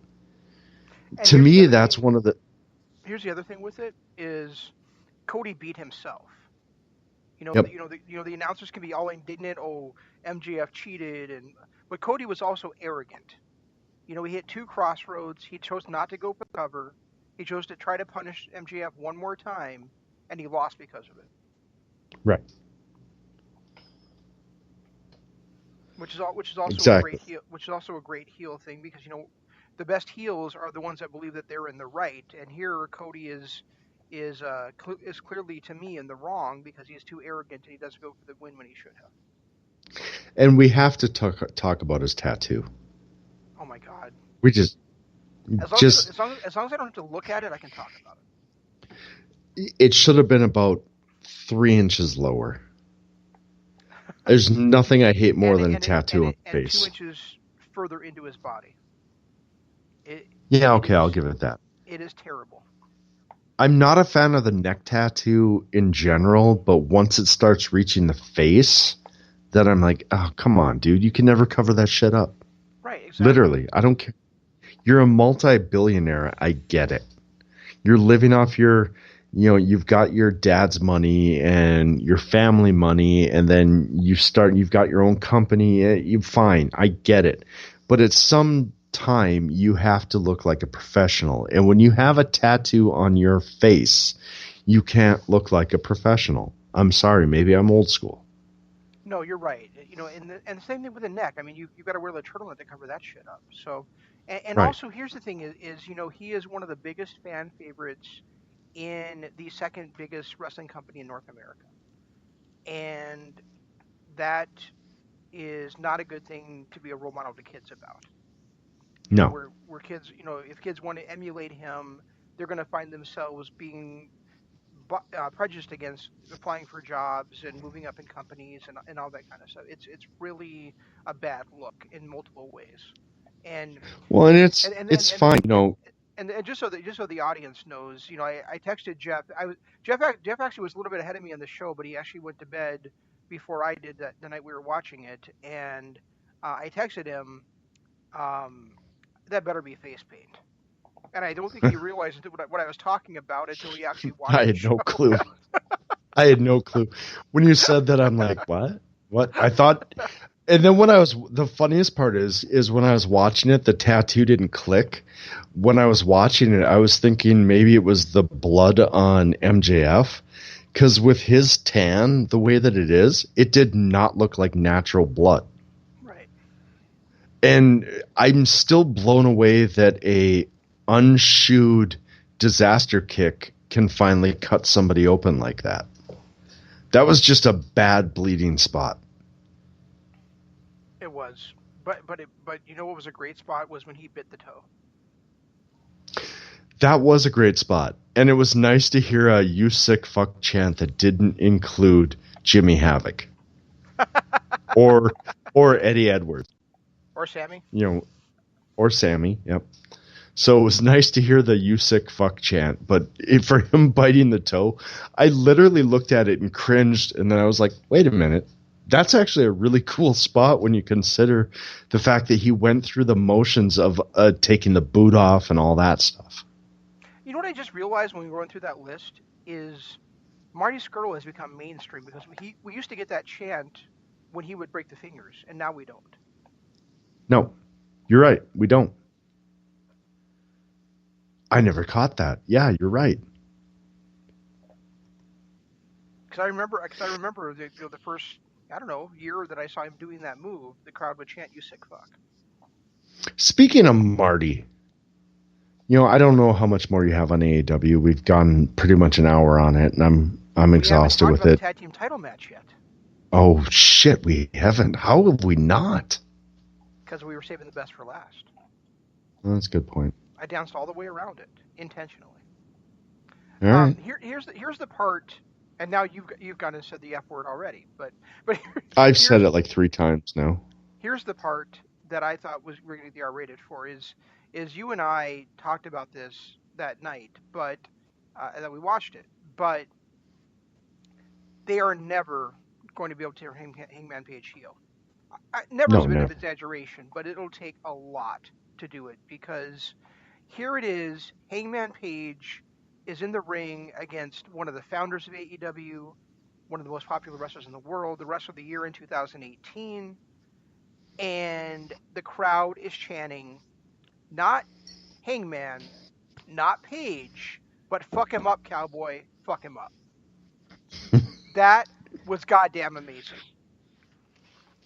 And to me, that's one of the... Here's the other thing with it is Cody beat himself. Yep. The announcers can be all indignant, oh, MJF cheated, but Cody was also arrogant. He hit two crossroads. He chose not to go for the cover. He chose to try to punish MJF one more time, and he lost because of it. Right. Which is also exactly. a great heel thing because the best heels are the ones that believe that they're in the right, and here Cody is clearly to me in the wrong because he's too arrogant and he doesn't go for the win when he should have. And we have to talk about his tattoo. Oh my God! We as long as I don't have to look at it, I can talk about it. It should have been about 3 inches lower. There's nothing I hate more than a tattoo on the face. 2 inches further into his body. I'll give it that. It is terrible. I'm not a fan of the neck tattoo in general, but once it starts reaching the face, then I'm like, oh, come on, dude. You can never cover that shit up. Right, exactly. Literally. I don't care. You're a multi-billionaire. I get it. You're living off you've got your dad's money and your family money, and then you've got your own company. You're fine. I get it. But at some time, you have to look like a professional. And when you have a tattoo on your face, you can't look like a professional. I'm sorry. Maybe I'm old school. No, you're right. And the same thing with the neck. I mean, you've got to wear the turtleneck to cover that shit up. So, and right. Also, here's the thing: is he is one of the biggest fan favorites in the second biggest wrestling company in North America, and that is not a good thing to be a role model to kids about. No, where kids, if kids want to emulate him, they're going to find themselves being prejudiced against applying for jobs and moving up in companies and all that kind of stuff. It's really a bad look in multiple ways. And it's fine, And just so the audience knows, I texted Jeff. Jeff actually was a little bit ahead of me on the show, but he actually went to bed before I did that the night we were watching it. And I texted him, that better be face paint. And I don't think he realized what I was talking about until he actually watched it. I had no clue. I had no clue. When you said that, I'm like, what? What? I thought... And then the funniest part is when I was watching it, the tattoo didn't click. When I was watching it, I was thinking maybe it was the blood on MJF. Because with his tan, the way that it is, it did not look like natural blood. Right. And I'm still blown away that a unshoed disaster kick can finally cut somebody open like that. That was just a bad bleeding spot. It was. But you know what was a great spot was when he bit the toe. That was a great spot. And it was nice to hear a "you sick fuck" chant that didn't include Jimmy Havoc. or Eddie Edwards. Or Sammy. Or Sammy, yep. So it was nice to hear the "you sick fuck" chant, but for him biting the toe, I literally looked at it and cringed, and then I was like, wait a minute. That's actually a really cool spot when you consider the fact that he went through the motions of taking the boot off and all that stuff. You know what I just realized when we were going through that list is Marty Skrull has become mainstream because we used to get that chant when he would break the fingers, and now we don't. No, you're right. We don't. I never caught that. Yeah, you're right. Because I remember the first, I don't know, year that I saw him doing that move, the crowd would chant "you sick fuck." Speaking of Marty, I don't know how much more you have on AEW. We've gone pretty much an hour on it, and I'm exhausted with it. We haven't talked about the tag team title match yet. Oh shit, we haven't. How have we not? Because we were saving the best for last. Well, that's a good point. I danced all the way around it intentionally. All right. Here's the part, and now you've gone and said the F word already, but I've said it like 3 times now. Here's the part that I thought we're going to get the R rated for is you and I talked about this that night, but that we watched it, but they are never going to be able to turn Hangman Page heel. Never is a bit of exaggeration, but it'll take a lot to do it because here it is, Hangman Page is in the ring against one of the founders of AEW, one of the most popular wrestlers in the world, the wrestler of the year in 2018, and the crowd is chanting, not Hangman, not Page, but "fuck him up, cowboy, fuck him up." That was goddamn amazing.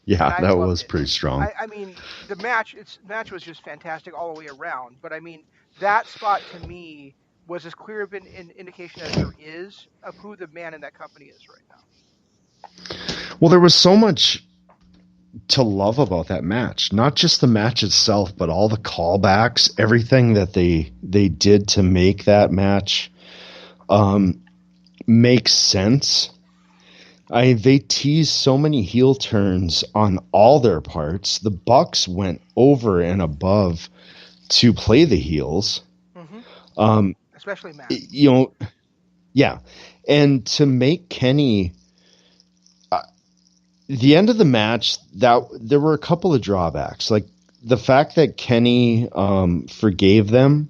Yeah, that was pretty strong. I mean, the match was just fantastic all the way around. But I mean, that spot to me was as clear of an indication as there is of who the man in that company is right now. Well, there was so much to love about that match. Not just the match itself, but all the callbacks, everything that they did to make that match make sense. They teased so many heel turns on all their parts. The Bucks went over and above to play the heels. Mm-hmm. Especially Matt. Yeah. And to make Kenny... the end of the match, that there were a couple of drawbacks. Like the fact that Kenny forgave them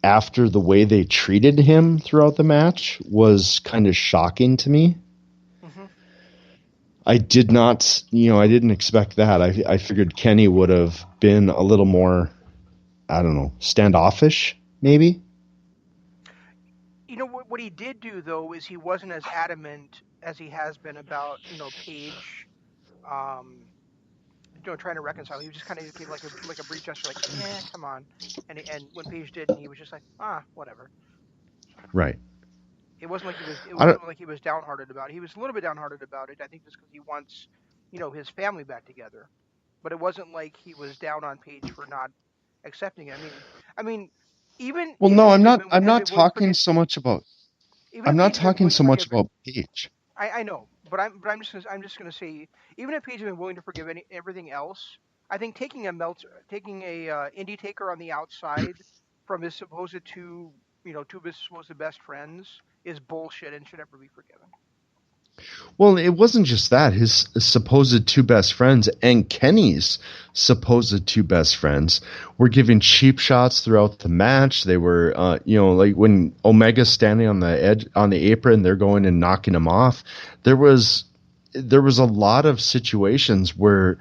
after the way they treated him throughout the match was kind of shocking to me. I did not, I didn't expect that. I figured Kenny would have been a little more, I don't know, standoffish, maybe. What he did do, though, is he wasn't as adamant as he has been about, Page, trying to reconcile. He was just kind of gave like a brief gesture, like, come on. And when Page didn't, he was just like, whatever. Right. It wasn't like he was downhearted about it. He was a little bit downhearted about it. I think just because he wants, his family back together. But it wasn't like he was down on Page for not accepting it. I mean, even. Well, no, I'm not talking so much about. I'm not talking so much about Page. I know, but I'm just gonna say, even if Page had been willing to forgive everything else, I think taking a indie taker on the outside from his supposed two of his supposed best friends is bullshit and should never be forgiven. Well, it wasn't just that. His supposed 2 best friends and Kenny's supposed 2 best friends were giving cheap shots throughout the match. They were, like when Omega's standing on the edge, on the apron, they're going and knocking him off. There was a lot of situations where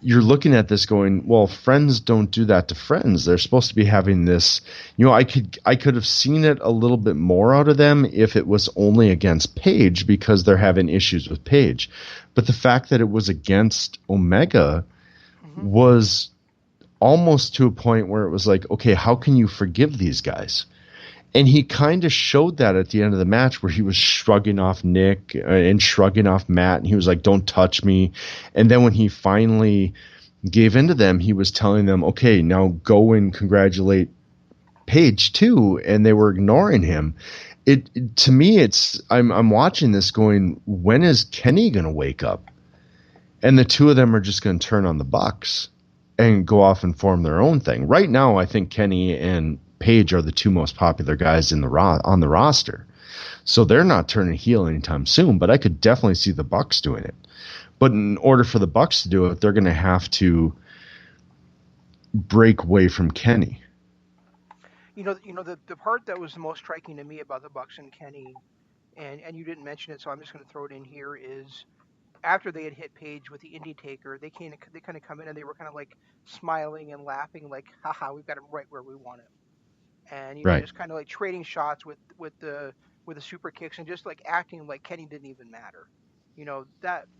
you're looking at this going, well, friends don't do that to friends. They're supposed to be having this, I could have seen it a little bit more out of them if it was only against Page because they're having issues with Page. But the fact that it was against Omega was almost to a point where it was like, okay, how can you forgive these guys? And he kind of showed that at the end of the match where he was shrugging off Nick and shrugging off Matt. And he was like, don't touch me. And then when he finally gave in to them, he was telling them, okay, now go and congratulate Page too. And they were ignoring him. To me, I'm watching this going, when is Kenny going to wake up? And the two of them are just going to turn on the Bucks and go off and form their own thing. Right now, I think Kenny and Page are the two most popular guys on the roster. So they're not turning heel anytime soon, but I could definitely see the Bucks doing it. But in order for the Bucks to do it, they're going to have to break away from Kenny. The part that was the most striking to me about the Bucks and Kenny, and you didn't mention it, so I'm just going to throw it in here, is after they had hit Page with the Indie Taker, they kind of come in and they were kind of like smiling and laughing, like, haha, we've got him right where we want him. And right. Just kind of like trading shots with the super kicks and just like acting like Kenny didn't even matter.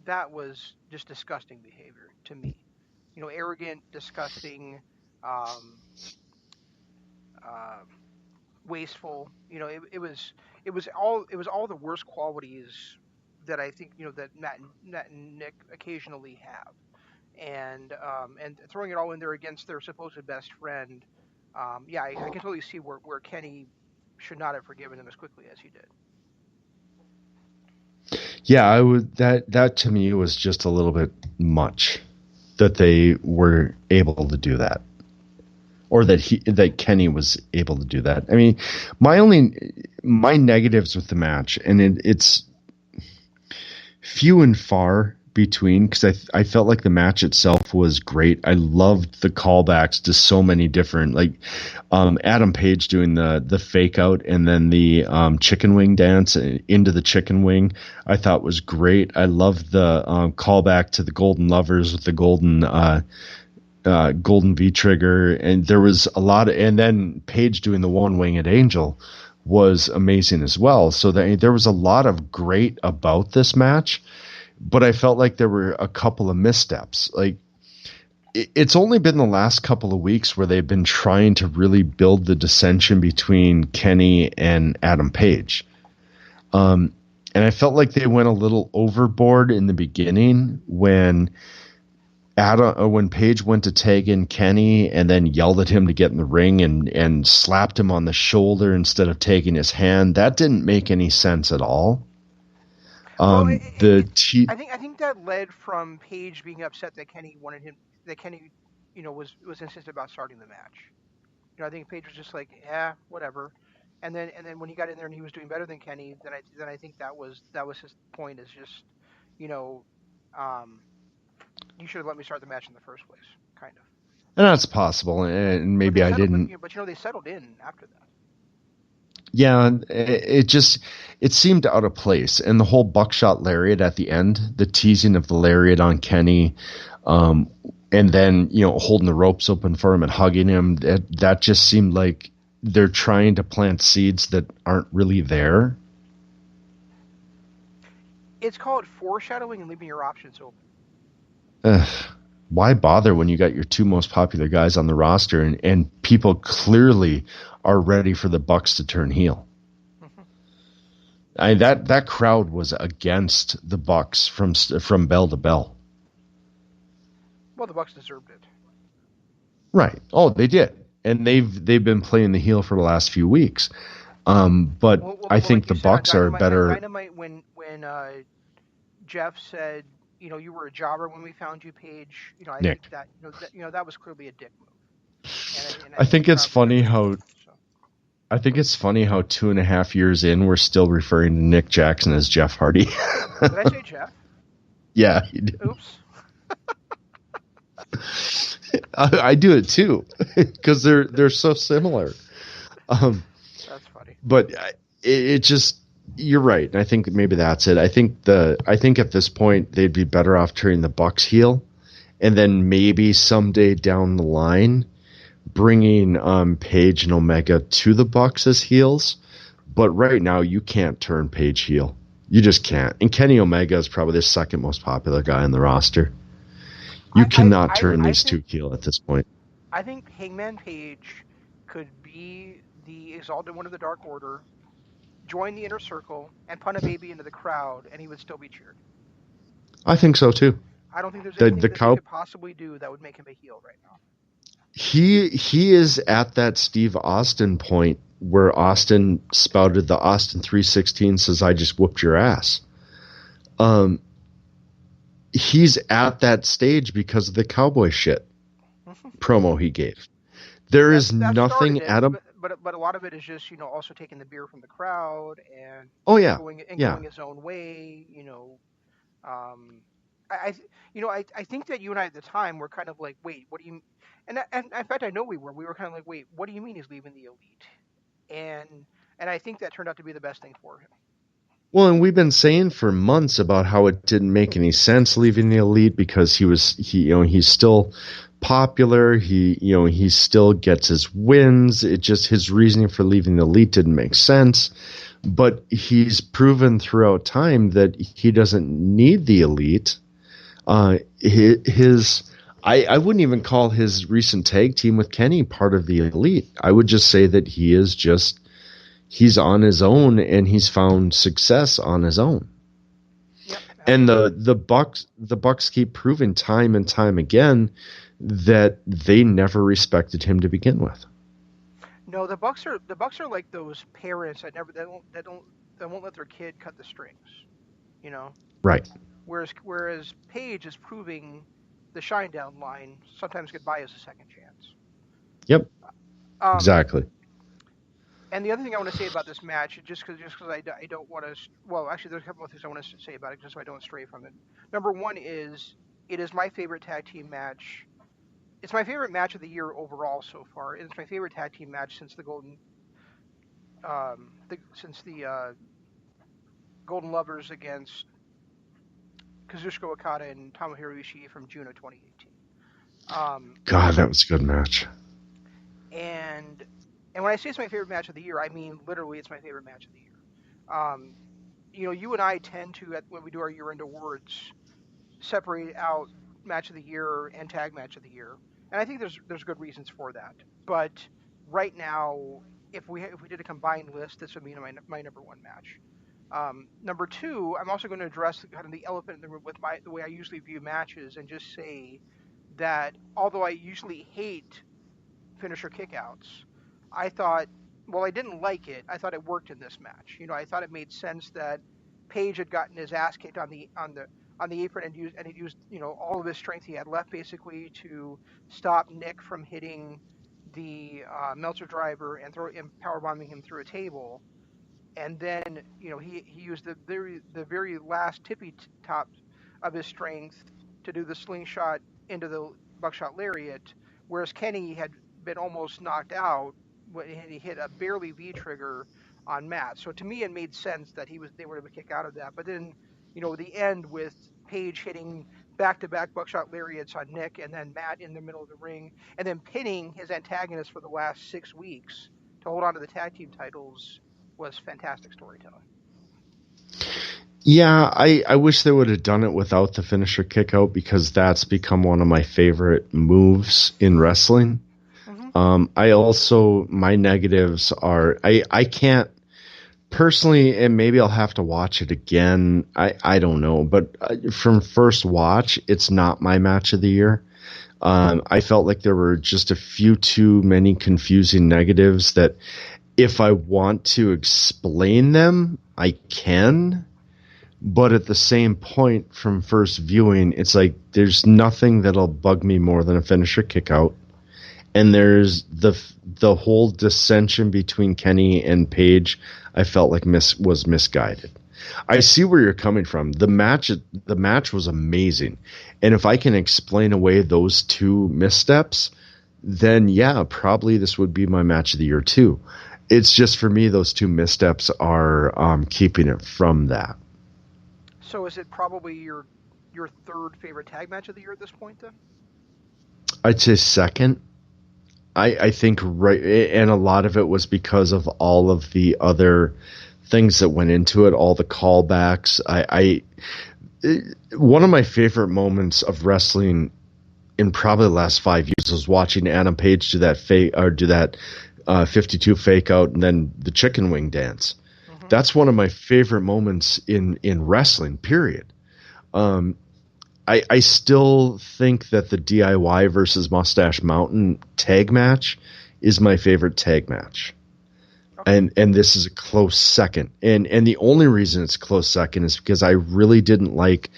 That was just disgusting behavior to me. Arrogant, disgusting, wasteful. It was all the worst qualities that I think that Matt and Nick occasionally have, and throwing it all in there against their supposed best friend. I can totally see where Kenny should not have forgiven him as quickly as he did. Yeah, I would. That to me was just a little bit much that they were able to do that, or that Kenny was able to do that. I mean, my negatives with the match, and it's few and far between, because I felt like the match itself was great. I loved the callbacks to so many different, like Adam Page doing the fake out and then the chicken wing dance into the chicken wing, I thought was great. I loved the callback to the Golden Lovers with the golden V trigger, and there was a lot of, and then Page doing the one winged angel was amazing as well. So there was a lot of great about this match. But I felt like there were a couple of missteps. Like, it's only been the last couple of weeks where they've been trying to really build the dissension between Kenny and Adam Page. And I felt like they went a little overboard in the beginning when Page went to tag in Kenny and then yelled at him to get in the ring and slapped him on the shoulder instead of taking his hand. That didn't make any sense at all. I think that led from Page being upset that Kenny wanted him, that Kenny, was insistent about starting the match. I think Page was just like, yeah, whatever. And then when he got in there and he was doing better than Kenny, then I think that was his point, is just, you should have let me start the match in the first place, kind of. And that's possible, and maybe I didn't. But they settled in after that. Yeah, it seemed out of place. And the whole buckshot lariat at the end, the teasing of the lariat on Kenny, and then, holding the ropes open for him and hugging him, that just seemed like they're trying to plant seeds that aren't really there. It's called foreshadowing and leaving your options open. Why bother when you got your two most popular guys on the roster and people clearly are ready for the Bucks to turn heel? That crowd was against the Bucks from bell to bell. Well, the Bucks deserved it. Right. Oh, they did, and they've been playing the heel for the last few weeks. But I think like the Bucks are better. Dynamite, when Jeff said, you were a jobber when we found you, Page. I Nick. think that that was clearly a dick move. I think it's funny how. I think it's funny how 2.5 years in, we're still referring to Nick Jackson as Jeff Hardy. Did I say Jeff? Yeah, you did. Oops. I do it too, because they're so similar. That's funny. But it just, you're right. I think maybe that's it. I think at this point they'd be better off turning the Bucks heel and then maybe someday down the line, bringing Page and Omega to the Bucks as heels. But right now, you can't turn Page heel. You just can't. And Kenny Omega is probably the second most popular guy on the roster. You cannot turn these two heel at this point. I think Hangman Page could be the Exalted One of the Dark Order, join the Inner Circle, and punt a baby into the crowd, and he would still be cheered. I think so, too. I don't think there's anything that he could possibly do that would make him a heel right now. He is at that Steve Austin point where Austin spouted the Austin 316 says, I just whooped your ass. He's at that stage because of the cowboy shit promo he gave. There is nothing at him. But a lot of it is just, also taking the beer from the crowd and going his own way, I think that you and I at the time were kind of like, wait, what do you? And in fact, I know we were. We were kind of like, wait, what do you mean he's leaving the Elite? And I think that turned out to be the best thing for him. Well, and we've been saying for months about how it didn't make any sense leaving the Elite because he's still popular. He still gets his wins. It just his reasoning for leaving the Elite didn't make sense. But he's proven throughout time that he doesn't need the Elite. I wouldn't even call his recent tag team with Kenny part of the Elite. I would just say that he's on his own and he's found success on his own. Yep, and the Bucks keep proving time and time again that they never respected him to begin with. No, the Bucks are like those parents that won't let their kid cut the strings, Right. Whereas Page is proving the Shinedown line sometimes goodbye is a second chance. Yep. Exactly. And the other thing I want to say about this match, just because I don't want to. Well, actually, there's a couple of things I want to say about it, just so I don't stray from it. Number one is it is my favorite tag team match. It's my favorite match of the year overall so far. It's my favorite tag team match since the Golden Lovers against Kazuchika Okada and Tomohiro Ishii from June of 2018. God, that was a good match. And when I say it's my favorite match of the year, I mean literally it's my favorite match of the year. You and I tend to, when we do our year-end awards, separate out match of the year and tag match of the year, and I think there's good reasons for that. But right now, if we did a combined list, this would be my number one match. Number two, I'm also going to address kind of the elephant in the room with the way I usually view matches, and just say that although I usually hate finisher kickouts, I thought, well, I didn't like it. I thought it worked in this match. I thought it made sense that Page had gotten his ass kicked on the apron and he used all of his strength he had left basically to stop Nick from hitting the Meltzer driver and powerbombing him through a table. And then he used the very last tippy top of his strength to do the slingshot into the buckshot lariat, whereas Kenny had been almost knocked out when he hit a barely V trigger on Matt. So to me, it made sense that they were able to kick out of that. But then, the end with Page hitting back-to-back buckshot lariats on Nick and then Matt in the middle of the ring, and then pinning his antagonist for the last 6 weeks to hold on to the tag team titles was fantastic storytelling. Yeah, I wish they would have done it without the finisher kickout because that's become one of my favorite moves in wrestling. Mm-hmm. My negatives are, I can't, personally, and maybe I'll have to watch it again, I don't know, but from first watch, it's not my match of the year. I felt like there were just a few too many confusing negatives that if I want to explain them, I can. But at the same point from first viewing, it's like there's nothing that'll bug me more than a finisher kick out. And there's the whole dissension between Kenny and Page, I felt like was misguided. I see where you're coming from. The match was amazing. And if I can explain away those two missteps, then yeah, probably this would be my match of the year too. It's just for me, those two missteps are keeping it from that. So is it probably your your third favorite tag match of the year at this point, then? I'd say second. I think right, and a lot of it was because of all of the other things that went into it, all the callbacks. One of my favorite moments of wrestling in probably the last 5 years was watching Adam Page do that 52 fake out and then the chicken wing dance. Mm-hmm. That's one of my favorite moments in wrestling, period. I still think that the DIY versus Mustache Mountain tag match is my favorite tag match. Okay. And this is a close second. And the only reason it's a close second is because I really didn't like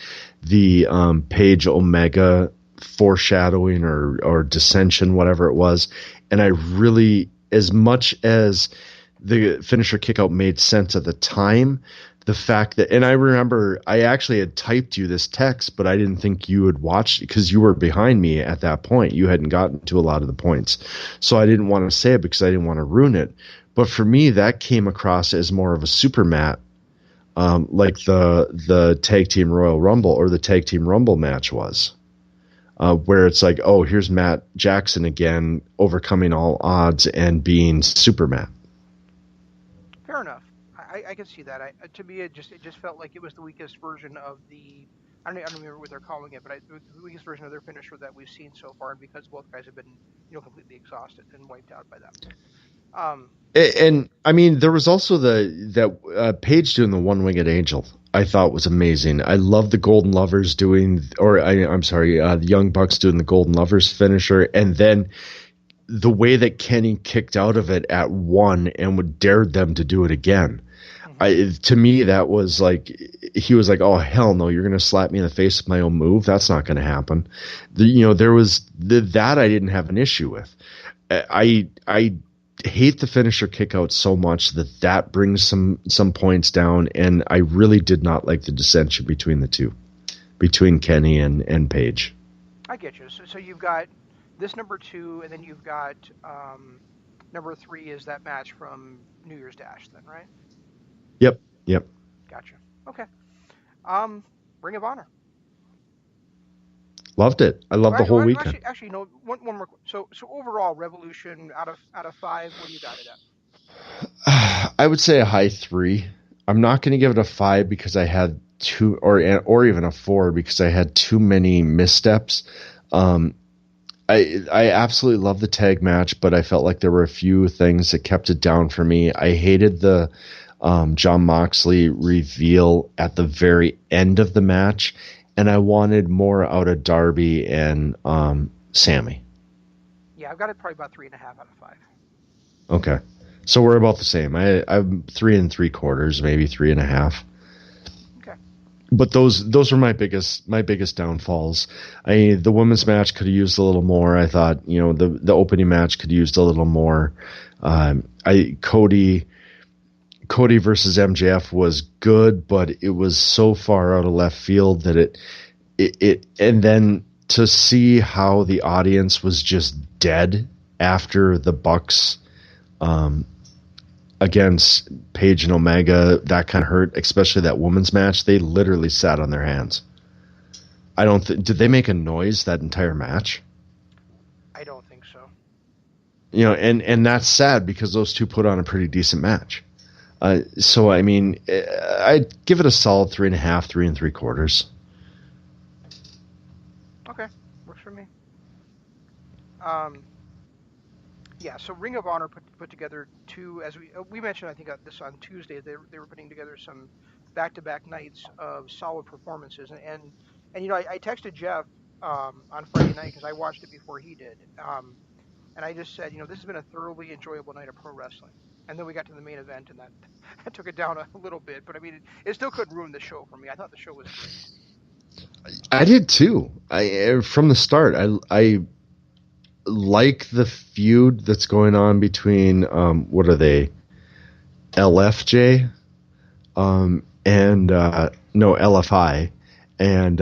the Page Omega foreshadowing or dissension, whatever it was. And I really, as much as the finisher kickout made sense at the time, the fact that, and I remember I actually had typed you this text, but I didn't think you had watched it because you were behind me at that point. You hadn't gotten to a lot of the points. So I didn't want to say it because I didn't want to ruin it. But for me, that came across as more of a super mat, like the Tag Team Royal Rumble or the Tag Team Rumble match was, where it's like, oh, here's Matt Jackson again, overcoming all odds and being super Matt. Fair enough. I can see that. To me, it just felt like it was the weakest version of the. I don't remember what they're calling it, but the weakest version of their finisher that we've seen so far, and because both guys have been, completely exhausted and wiped out by that point. And I mean, there was also that Page doing the one-winged angel. I thought was amazing. I love the Golden Lovers doing, the Young Bucks doing the Golden Lovers finisher, and then the way that Kenny kicked out of it at 1 and dared them to do it again. To me, that was like, he was like, oh, hell no, you're going to slap me in the face with my own move? That's not going to happen. There was that I didn't have an issue with. I hate the finisher kick out so much that brings some points down, and I really did not like the dissension between the two, between Kenny and Page. I get you. So you've got this number 2, and then you've got number 3 is that match from New Year's Dash then, right? Yep. Gotcha. Okay. Ring of Honor. Loved it. I loved the whole weekend. Actually, no. One more. So overall, Revolution out of 5, what do you got it at? I would say a high 3. I'm not going to give it a 5 because I had too, or even a 4 because I had too many missteps. I absolutely love the tag match, but I felt like there were a few things that kept it down for me. I hated the Jon Moxley reveal at the very end of the match, and I wanted more out of Darby and Sammy. Yeah, I've got it probably about 3.5 out of 5. Okay, so we're about the same. I'm 3 3/4, maybe 3.5. Okay. But those were my biggest downfalls. The women's match could have used a little more. I thought the opening match could have used a little more. Cody versus MJF was good, but it was so far out of left field that it and then to see how the audience was just dead after the Bucks against Page and Omega, that kind of hurt, especially that women's match. They literally sat on their hands. Did they make a noise that entire match? I don't think so. And that's sad because those two put on a pretty decent match. So I mean, I'd give it a solid 3.5, 3 3/4. Okay, works for me. Yeah. So Ring of Honor put together 2, as we mentioned. I think this on Tuesday. They were putting together some back-to-back nights of solid performances, and I texted Jeff on Friday night because I watched it before he did, and I just said, this has been a thoroughly enjoyable night of pro wrestling. And then we got to the main event, and that took it down a little bit. But I mean, it still couldn't ruin the show for me. I thought the show was great. I did too. From the start, I like the feud that's going on between what are they, LFJ, and LFI, and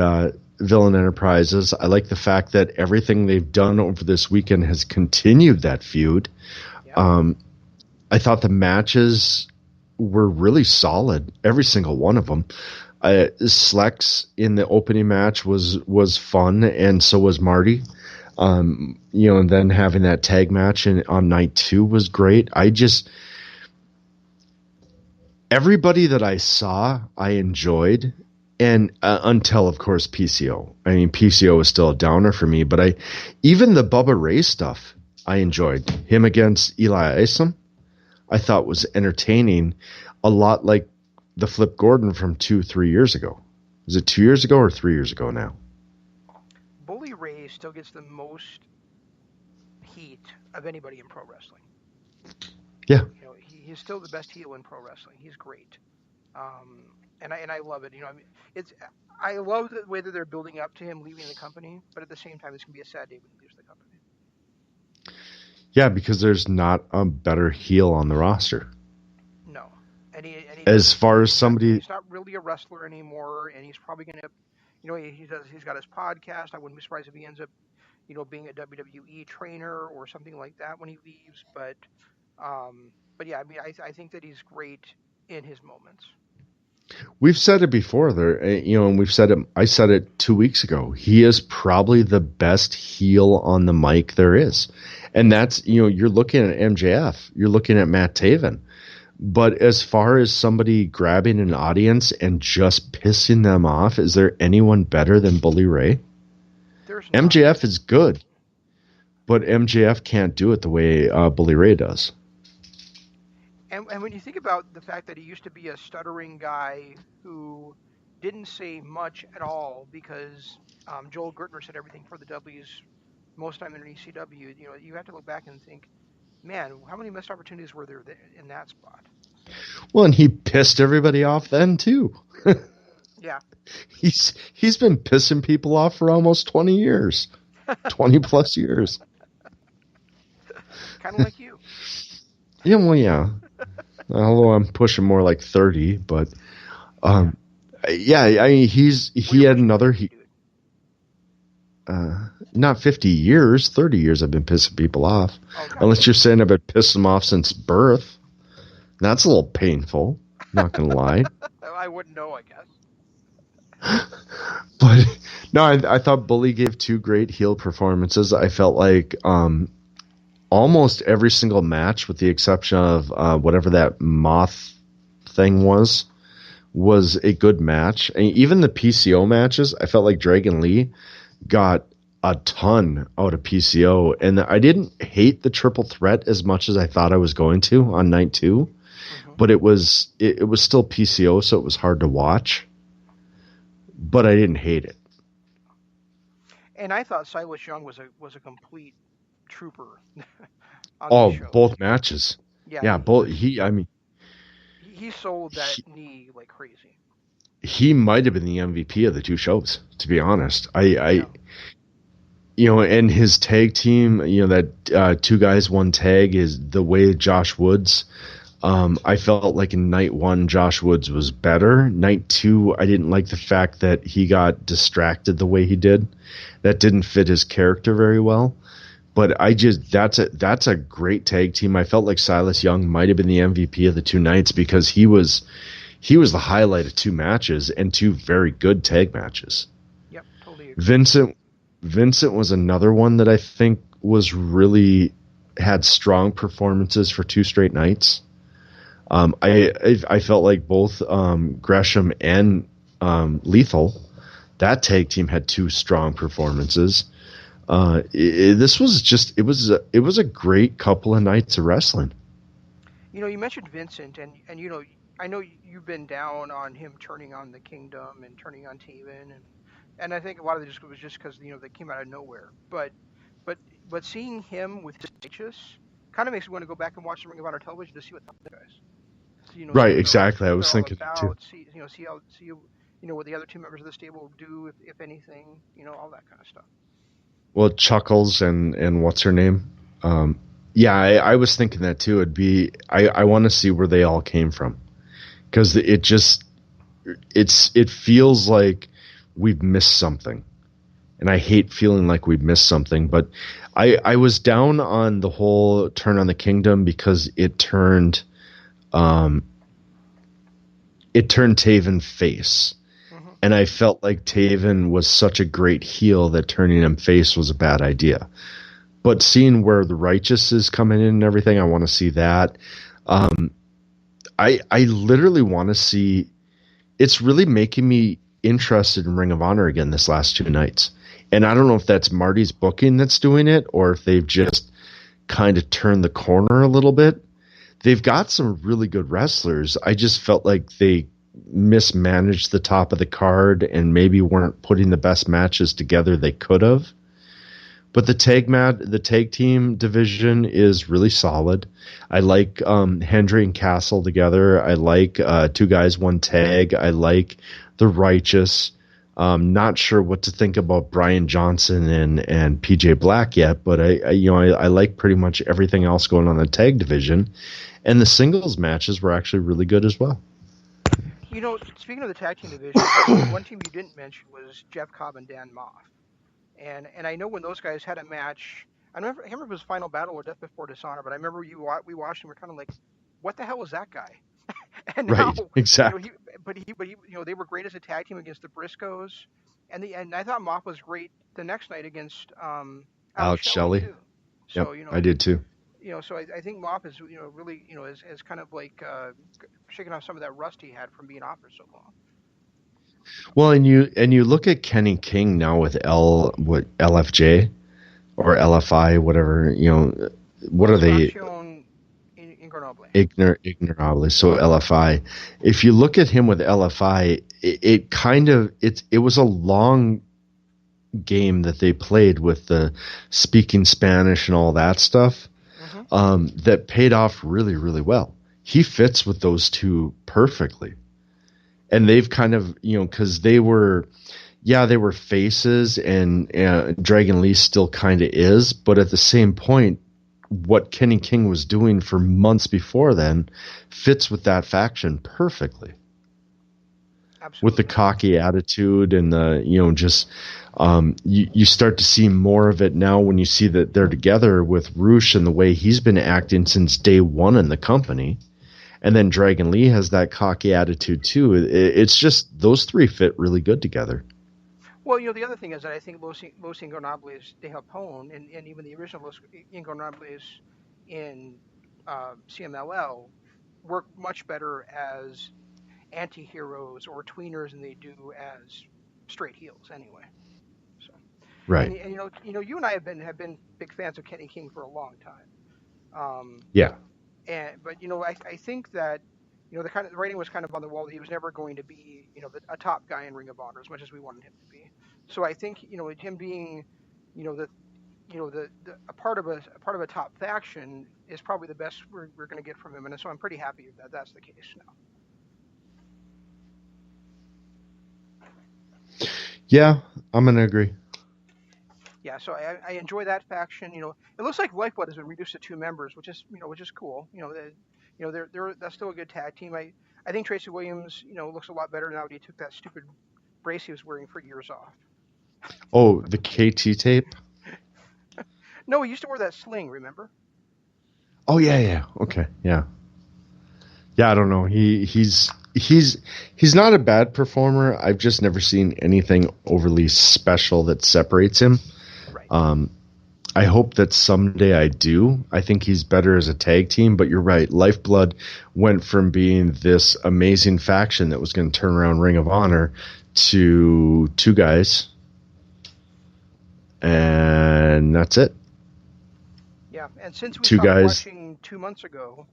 Villain Enterprises. I like the fact that everything they've done over this weekend has continued that feud. Yeah. I thought the matches were really solid. Every single one of them. Slex in the opening match was fun, and so was Marty. And then having that tag match on night 2 was great. Everybody that I saw, I enjoyed, and until of course PCO. I mean, PCO was still a downer for me, but even the Bubba Ray stuff, I enjoyed. Him against Eli Isom, I thought was entertaining, a lot like the Flip Gordon from 2-3 years ago. Is it 2 years ago or 3 years ago now? Bully Ray still gets the most heat of anybody in pro wrestling. Yeah. He's still the best heel in pro wrestling. He's great. And I love it. I love the way that they're building up to him leaving the company, but at the same time, it's going to be a sad day when he leaves the company. Yeah, because there's not a better heel on the roster. No. As far as somebody, he's not really a wrestler anymore, and he's probably going to, he's got his podcast. I wouldn't be surprised if he ends up, being a WWE trainer or something like that when he leaves. But yeah, I mean, I think that he's great in his moments. We've said it before there, and we've said it. I said it 2 weeks ago. He is probably the best heel on the mic there is, and that's you're looking at MJF, you're looking at Matt Taven, but as far as somebody grabbing an audience and just pissing them off, is there anyone better than Bully Ray? There's not. MJF is good, but MJF can't do it the way Bully Ray does. And when you think about the fact that he used to be a stuttering guy who didn't say much at all because Joel Gertner said everything for the Dudleys most time in ECW, you have to look back and think, man, how many missed opportunities were there in that spot? Well, and he pissed everybody off then too. Yeah. He's been pissing people off for almost 20 years. 20 plus years. Kind of like you. Yeah, well, yeah. Although I'm pushing more like 30, but yeah, I mean, he had another not 50 years, 30 years I've been pissing people off. Okay. Unless you're saying I've been pissing them off since birth. That's a little painful, not gonna lie. I wouldn't know, I guess. But no, I thought Bully gave 2 great heel performances. I felt like almost every single match, with the exception of whatever that moth thing was a good match. And even the PCO matches, I felt like Dragon Lee got a ton out of PCO. And I didn't hate the triple threat as much as I thought I was going to on night 2. Mm-hmm. But it was still PCO, so it was hard to watch. But I didn't hate it. And I thought Silas Young was a complete trooper. Both matches. Yeah, both. He sold that knee like crazy. He might have been the MVP of the 2 shows, to be honest. And his tag team, that 2 guys, 1 tag, is the way Josh Woods. I felt like in night 1, Josh Woods was better. Night 2, I didn't like the fact that he got distracted the way he did. That didn't fit his character very well. But that's a great tag team. I felt like Silas Young might have been the MVP of the 2 nights because he was the highlight of 2 matches and 2 very good tag matches. Yep, totally agree. Vincent was another one that I think was really had strong performances for 2 straight nights. I felt like both Gresham and Lethal, that tag team had 2 strong performances. This was it was a great couple of nights of wrestling. You mentioned Vincent, and I know you've been down on him turning on the Kingdom and turning on Taven, and I think a lot of it was just because they came out of nowhere. But seeing him with his matches kind of makes me want to go back and watch the Ring of Honor television to see what the guys. So, right, exactly. I was thinking too. See what the other 2 members of the stable do, if anything, all that kind of stuff. Well, Chuckles and what's her name? I was thinking that too. It'd be I want to see where they all came from, because it feels like we've missed something, and I hate feeling like we've missed something. But I was down on the whole turn on the Kingdom because it turned it turned Taven face. Mm-hmm. And I felt like Taven was such a great heel that turning him face was a bad idea. But seeing where the Righteous is coming in and everything, I want to see that. I literally want to see. It's really making me interested in Ring of Honor again this last 2 nights. And I don't know if that's Marty's booking that's doing it or if they've just kind of turned the corner a little bit. They've got some really good wrestlers. I just felt like they mismanaged the top of the card and maybe weren't putting the best matches together they could have. But the tag team division is really solid. I like Hendry and Castle together. I like 2 guys, 1 tag. I like the Righteous. Not sure what to think about Brian Johnson and PJ Black yet, but I like pretty much everything else going on in the tag division. And the singles matches were actually really good as well. Speaking of the tag team division, one team you didn't mention was Jeff Cobb and Dan Moff. And I know when those guys had a match, I can't remember if it was Final Battle or Death Before Dishonor, but I remember we watched and we're kind of like, what the hell was that guy? And right, now, exactly. But they were great as a tag team against the Briscoes, and I thought Moff was great the next night against Alex Shelley too. So yep, I did too. So I think Moff is really is kind of like shaking off some of that rust he had from being off for so long. Well, and you look at Kenny King now with LFJ or LFI, whatever, what are they? Ignorable. So LFI. If you look at him with LFI, it was a long game that they played with the speaking Spanish and all that stuff, that paid off really, really well. He fits with those two perfectly. And they've kind of, because they were faces, and Dragon Lee still kind of is, but at the same point, what Kenny King was doing for months before then fits with that faction perfectly. Absolutely. With the cocky attitude and the, you start to see more of it now when you see that they're together with Roosh and the way he's been acting since day one in the company. And then Dragon Lee has that cocky attitude too. It's just those 3 fit really good together. Well, the other thing is that I think Los Ingobernables de Japón and even the original Los Ingobernables in CMLL work much better as anti-heroes or tweeners than they do as straight heels anyway. So, right. And you and I have been big fans of Kenny King for a long time. Yeah. But I think that the writing was kind of on the wall that he was never going to be a top guy in Ring of Honor as much as we wanted him to be. So I think him being a part of a top faction is probably the best we're going to get from him, and so I'm pretty happy that that's the case now. Yeah, I'm going to agree. Yeah, so I enjoy that faction. It looks like Lifeblood has been reduced to 2 members, which is cool. That's still a good tag team. I think Tracy Williams, looks a lot better now that he took that stupid brace he was wearing for years off. Oh, the KT tape? No, he used to wear that sling, remember? Oh yeah. Okay, yeah. Yeah, I don't know. He's not a bad performer. I've just never seen anything overly special that separates him. Right. I hope that someday I do. I think he's better as a tag team, but you're right. Lifeblood went from being this amazing faction that was going to turn around Ring of Honor to 2 guys. And that's it. Yeah, and since we 2 started guys. Watching 2 months ago,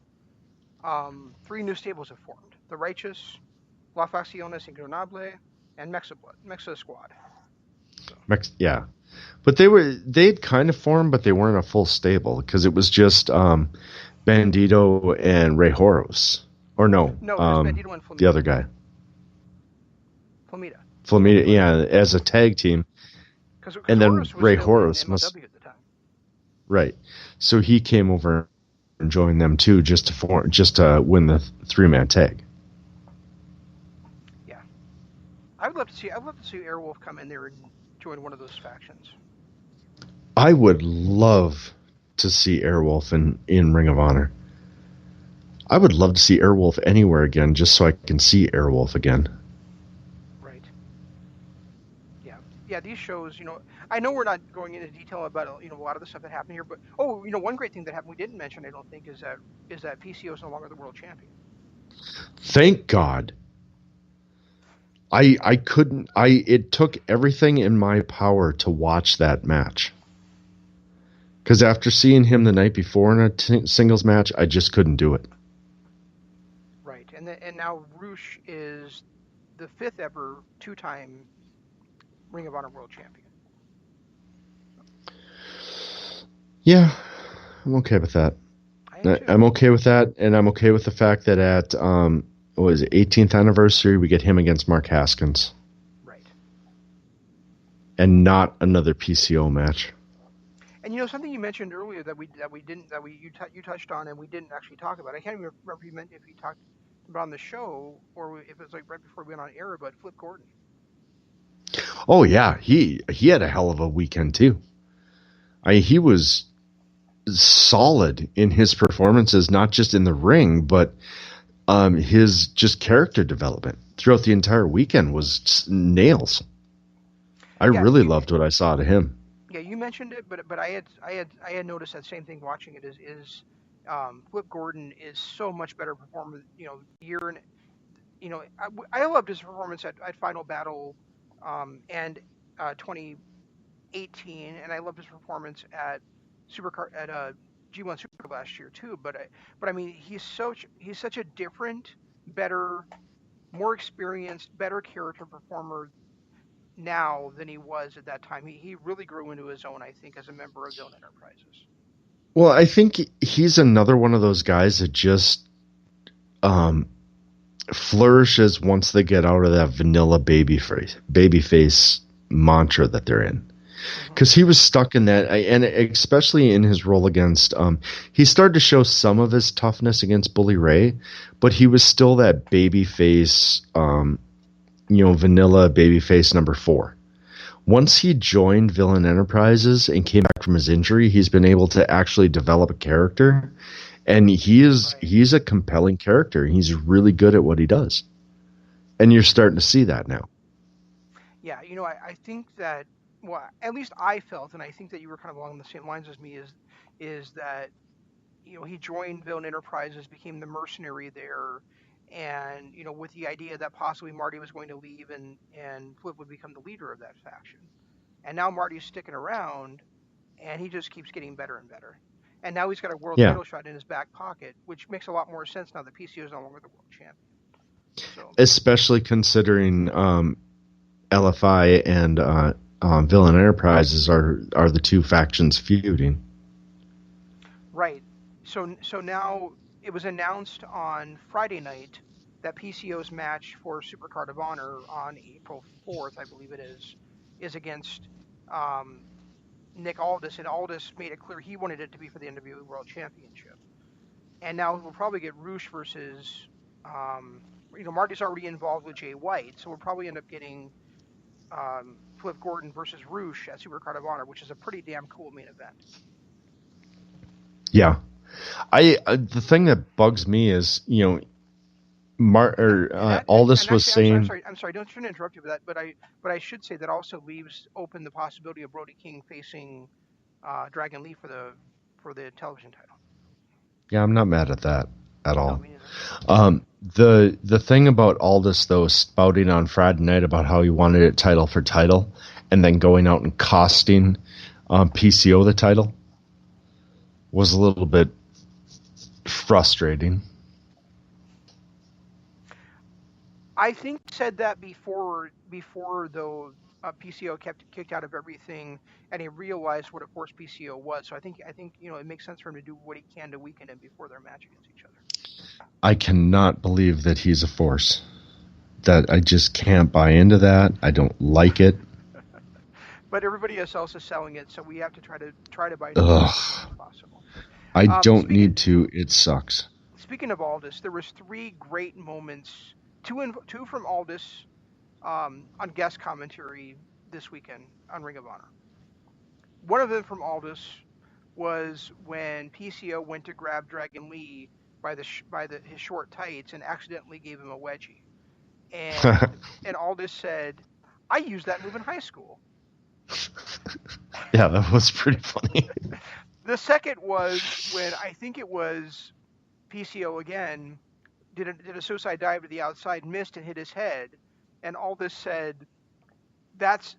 3 new stables have formed. The Righteous, La Facciones Ingobernables, and Mexa Squad. So. Yeah. But they'd kind of formed, but they weren't a full stable because it was just Bandito and Rey Horus. Or no, Bandito and Flamita. The other guy. Flamita, yeah, as a tag team. And then Rey Horus must. At the time. Right. So he came over and joined them too, just to win the 3-man tag. Yeah, I would love to see Airwolf come in there and join one of those factions. I would love to see Airwolf in Ring of Honor. I would love to see Airwolf anywhere again, just so I can see Airwolf again. Right. Yeah. These shows, I know we're not going into detail about a lot of the stuff that happened here, but one great thing that happened we didn't mention, I don't think, is that PCO is no longer the world champion. Thank God. I couldn't. It took everything in my power to watch that match. Because after seeing him the night before in a singles match, I just couldn't do it. Right, and now Roosh is the 5th ever 2-time Ring of Honor World Champion. Yeah, I'm okay with that. I'm okay with that, and I'm okay with the fact that at 18th anniversary, we get him against Mark Haskins. Right. And not another PCO match. And something you mentioned earlier you touched on and we didn't actually talk about. I can't even remember if you talked about on the show or if it was like right before we went on air, but Flip Gordon. Oh yeah, he had a hell of a weekend too. He was solid in his performances, not just in the ring, but his just character development throughout the entire weekend was nails. I really loved what I saw to him. Yeah, you mentioned it, but I had noticed that same thing watching it. Is Flip Gordon is so much better performer. Year and I loved his performance at Final Battle, and 2018, and I loved his performance at G1 Super last year too. But I mean, he's such a different, better, more experienced, better character performer now than he was at that time. He really grew into his own, I think, as a member of Villain Enterprises. Well, I think he's another one of those guys that just flourishes once they get out of that vanilla babyface mantra that they're in. Because he was stuck in that, and especially in his role against, he started to show some of his toughness against Bully Ray, but he was still that babyface, vanilla babyface number 4. Once he joined Villain Enterprises and came back from his injury, he's been able to actually develop a character, and he's a compelling character. He's really good at what he does, and you're starting to see that now. Yeah, I think that, well, at least I felt, and I think that you were kind of along the same lines as me, is that he joined Villain Enterprises, became the mercenary there, and with the idea that possibly Marty was going to leave and Flip would become the leader of that faction. And now Marty's sticking around, and he just keeps getting better and better. And now he's got a world title shot in his back pocket, which makes a lot more sense now that PCO is no longer the world champion. So. Especially considering LFI and Villain Enterprises are the two factions feuding. Right. So now it was announced on Friday night that PCO's match for Supercard of Honor on April 4th, I believe it is against Nick Aldis, and Aldis made it clear he wanted it to be for the NWA World Championship. And now we'll probably get Roosh versus, Marty's already involved with Jay White, so we'll probably end up getting Flip Gordon versus Roosh at Supercard of Honor, which is a pretty damn cool main event. Yeah. The thing that bugs me is, Aldis was saying. I'm sorry. Don't try to interrupt you with that, but I should say that also leaves open the possibility of Brody King facing Dragon Lee for the television title. Yeah, I'm not mad at that at all. The thing about Aldis though, spouting on Friday night about how he wanted it title for title, and then going out and costing PCO the title, was a little bit frustrating. I think he said that before though PCO kept kicked out of everything, and he realized what a force PCO was. So I think it makes sense for him to do what he can to weaken him before their match against each other. I cannot believe that he's a force. That I just can't buy into that. I don't like it. But everybody else is selling it, so we have to try to buy it as much as possible. I don't need to. It sucks. Speaking of Aldis, there was 3 great moments. Two from Aldis on guest commentary this weekend on Ring of Honor. One of them from Aldis was when PCO went to grab Dragon Lee by his short tights and accidentally gave him a wedgie. And Aldis said, "I used that move in high school." Yeah, that was pretty funny. The second was when I think it was PCO again did a suicide dive to the outside, missed and hit his head, and Aldis said, "That's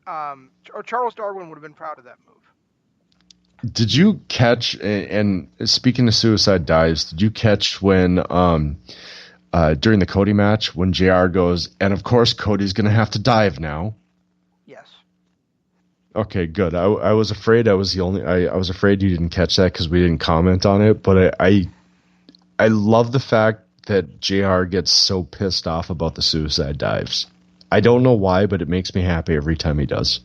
or Charles Darwin would have been proud of that move." Did you catch, and speaking of suicide dives, did you catch when during the Cody match when JR goes, and of course Cody's going to have to dive now? Yes. Okay, good. I was afraid I was the only. I was afraid you didn't catch that because we didn't comment on it. But I love the fact that JR gets so pissed off about the suicide dives. I don't know why, but it makes me happy every time he does.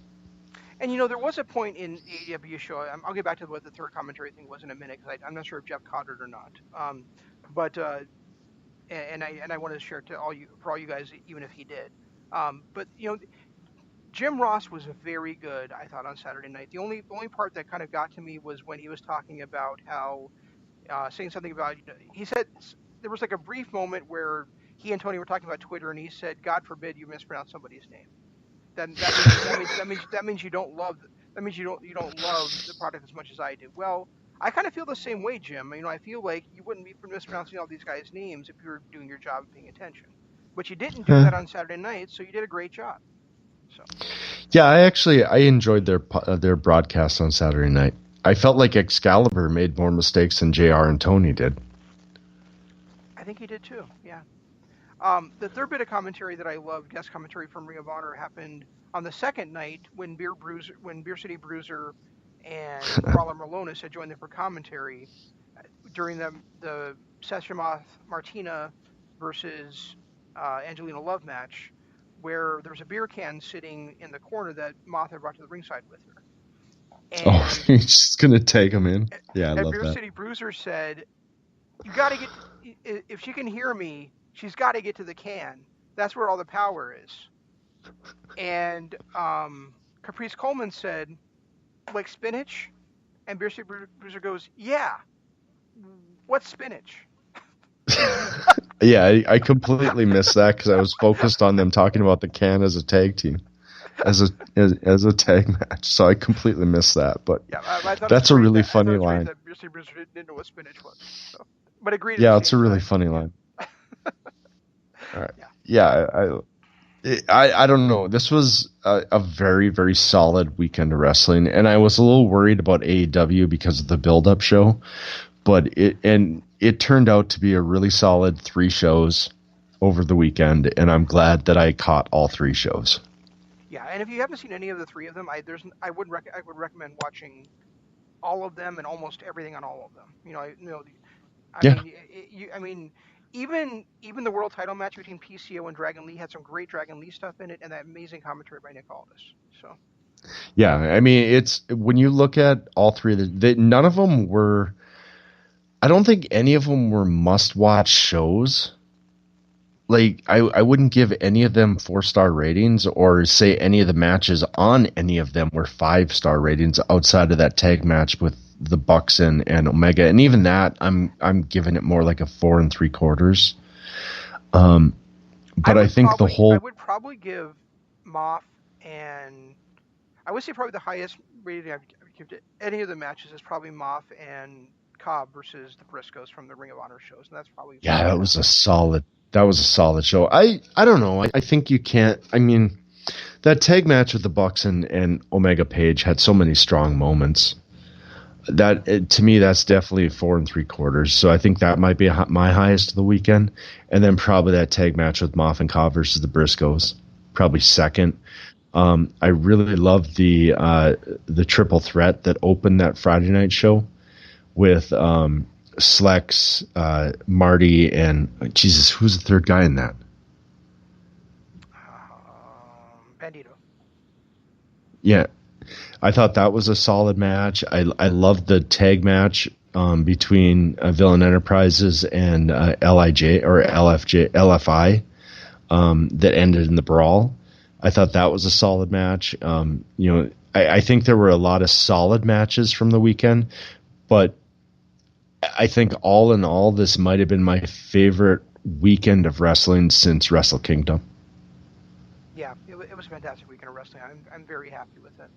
And there was a point in the AEW show. I'll get back to what the third commentary thing was in a minute because I'm not sure if Jeff caught it or not. And I wanted to share it to all you guys, even if he did. But Jim Ross was very good, I thought, on Saturday night. The only part that kind of got to me was when he was talking about how saying something about he said there was like a brief moment where he and Tony were talking about Twitter, and he said, "God forbid you mispronounce somebody's name." That means you don't love the product as much as I do. Well, I kind of feel the same way, Jim. I feel like you wouldn't be mispronouncing all these guys' names if you were doing your job and paying attention. But you didn't do that on Saturday night, so you did a great job. So. Yeah, I enjoyed their broadcast on Saturday night. I felt like Excalibur made more mistakes than JR and Tony did. I think he did too. Yeah. The third bit of commentary that I loved, guest commentary from Ring of Honor, happened on the second night when Beer City Bruiser and Brawler Malonis had joined them for commentary during the Seth Shimoff Martina versus Angelina Love match, where there was a beer can sitting in the corner that Moth had brought to the ringside with her. And, he's just gonna take him in. Yeah, I love Beer that. City Bruiser said, "You got to get if she can hear me. She's got to get to the can. That's where all the power is." And Caprice Coleman said, "Like spinach?" And Beer City Bruiser goes, "Yeah. What's spinach?" Yeah, I completely missed that because I was focused on them talking about the can as a tag team, as a tag match. So I completely missed that. But yeah, I that's a really funny line. That Beer City Bruiser didn't know what spinach was. So. But agreed. Yeah, it's a really funny line. All right. Yeah, I don't know. This was a very, very solid weekend of wrestling, and I was a little worried about AEW because of the build-up show, but it turned out to be a really solid 3 shows over the weekend, and I'm glad that I caught all 3 shows. Yeah, and if you haven't seen any of the 3 of them, I would recommend watching all of them and almost everything on all of them. I mean, even the world title match between PCO and Dragon Lee had some great Dragon Lee stuff in it, and that amazing commentary by Nick Aldis. So. Yeah, I mean, it's when you look at all 3 of none of them were. I don't think any of them were must-watch shows. Like, I wouldn't give any of them 4-star ratings or say any of the matches on any of them were 5-star ratings outside of that tag match with the Bucks and Omega. And even that, I'm giving it more like a 4 3/4. But I think the whole... I would probably give Moff and... I would say probably the highest rating I've given to any of the matches is probably Moff and Cobb versus the Briscoes from the Ring of Honor shows, and that's probably that was a solid show. I don't know. I think you can't. I mean, that tag match with the Bucks and Omega Page had so many strong moments. That to me, that's definitely 4 3/4. So I think that might be my highest of the weekend, and then probably that tag match with Moff and Cobb versus the Briscoes, probably second. I really loved the triple threat that opened that Friday night show with Slex, Marty, and Jesus, who's the third guy in that? Bandito. Yeah, I thought that was a solid match. I loved the tag match between Villain Enterprises and LIJ or LFI that ended in the brawl. I thought that was a solid match. I think there were a lot of solid matches from the weekend, but I think all in all, this might have been my favorite weekend of wrestling since Wrestle Kingdom. Yeah, it was a fantastic weekend of wrestling. I'm very happy with it.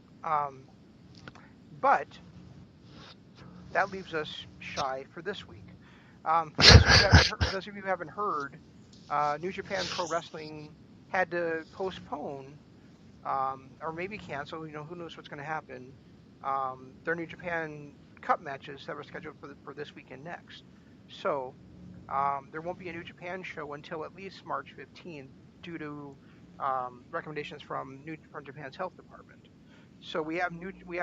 But that leaves us shy for this week. For those of you who haven't heard, New Japan Pro Wrestling had to postpone or maybe cancel. Who knows what's going to happen. Their New Japan Cup matches that were scheduled for this weekend next. So there won't be a New Japan show until at least March 15th due to recommendations from Japan's health department. So we have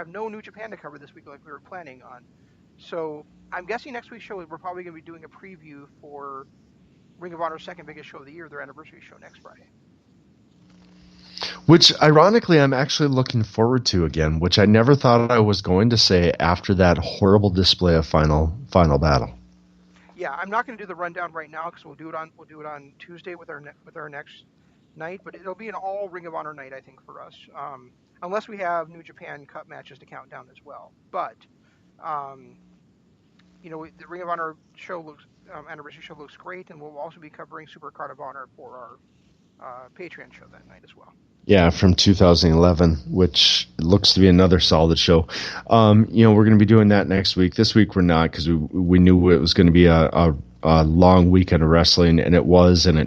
no New Japan to cover this week like we were planning on. So I'm guessing next week's show we're probably going to be doing a preview for Ring of Honor's second biggest show of the year, their anniversary show next Friday. Which, ironically, I'm actually looking forward to again, which I never thought I was going to say after that horrible display of Final Battle. Yeah, I'm not going to do the rundown right now because we'll do it on Tuesday with our next night, but it'll be an all Ring of Honor night, I think, for us, unless we have New Japan Cup matches to count down as well. But the Ring of Honor show anniversary show looks great, and we'll also be covering Supercard of Honor for our Patreon show that night as well. Yeah, from 2011, which looks to be another solid show. We're going to be doing that next week. This week we're not because we knew it was going to be a long weekend of wrestling, and it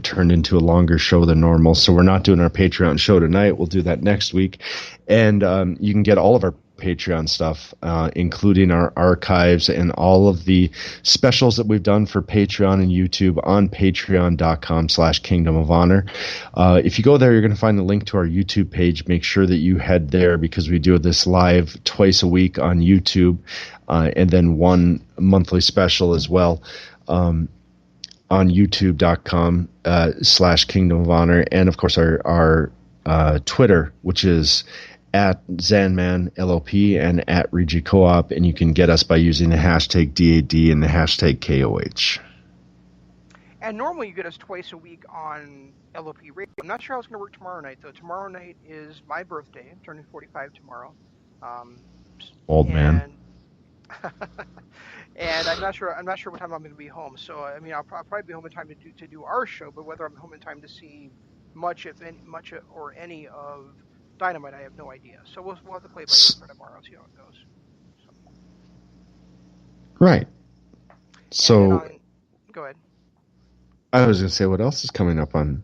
turned into a longer show than normal. So we're not doing our Patreon show tonight. We'll do that next week. And you can get all of our Patreon stuff, including our archives and all of the specials that we've done for Patreon and YouTube on patreon.com/Kingdom of Honor. If you go there, you're going to find the link to our YouTube page. Make sure that you head there because we do this live twice a week on YouTube, and then one monthly special as well on youtube.com/Kingdom of Honor. And of course our Twitter, which is at XanMan LOP and at Regi Co-op, and you can get us by using the hashtag DAD and the hashtag KOH. And normally you get us twice a week on LOP Radio. I'm not sure how it's going to work tomorrow night, though. Tomorrow night is my birthday. I'm turning 45 tomorrow. Old man. And I'm not sure what time I'm going to be home. So I'll probably be home in time to do our show, but whether I'm home in time to see much or any of Dynamite, I have no idea. So we'll have to play by ear for tomorrow, see how it goes. Right. So go ahead. I was going to say, what else is coming up on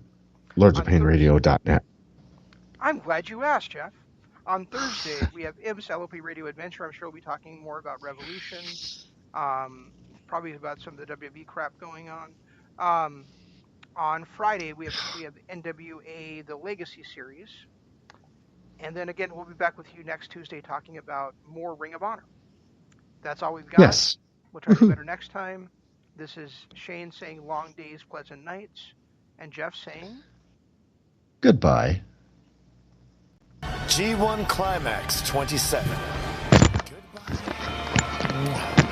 LordsOfPainRadio.net? I'm glad you asked, Jeff. On Thursday, we have IMS LOP Radio Adventure. I'm sure we'll be talking more about Revolution, probably about some of the WWE crap going on. On Friday, we have NWA The Legacy Series. And then again, we'll be back with you next Tuesday talking about more Ring of Honor. That's all we've got. Yes. We'll try to do better next time. This is Shane saying long days, pleasant nights. And Jeff saying goodbye. G1 Climax 27. Goodbye.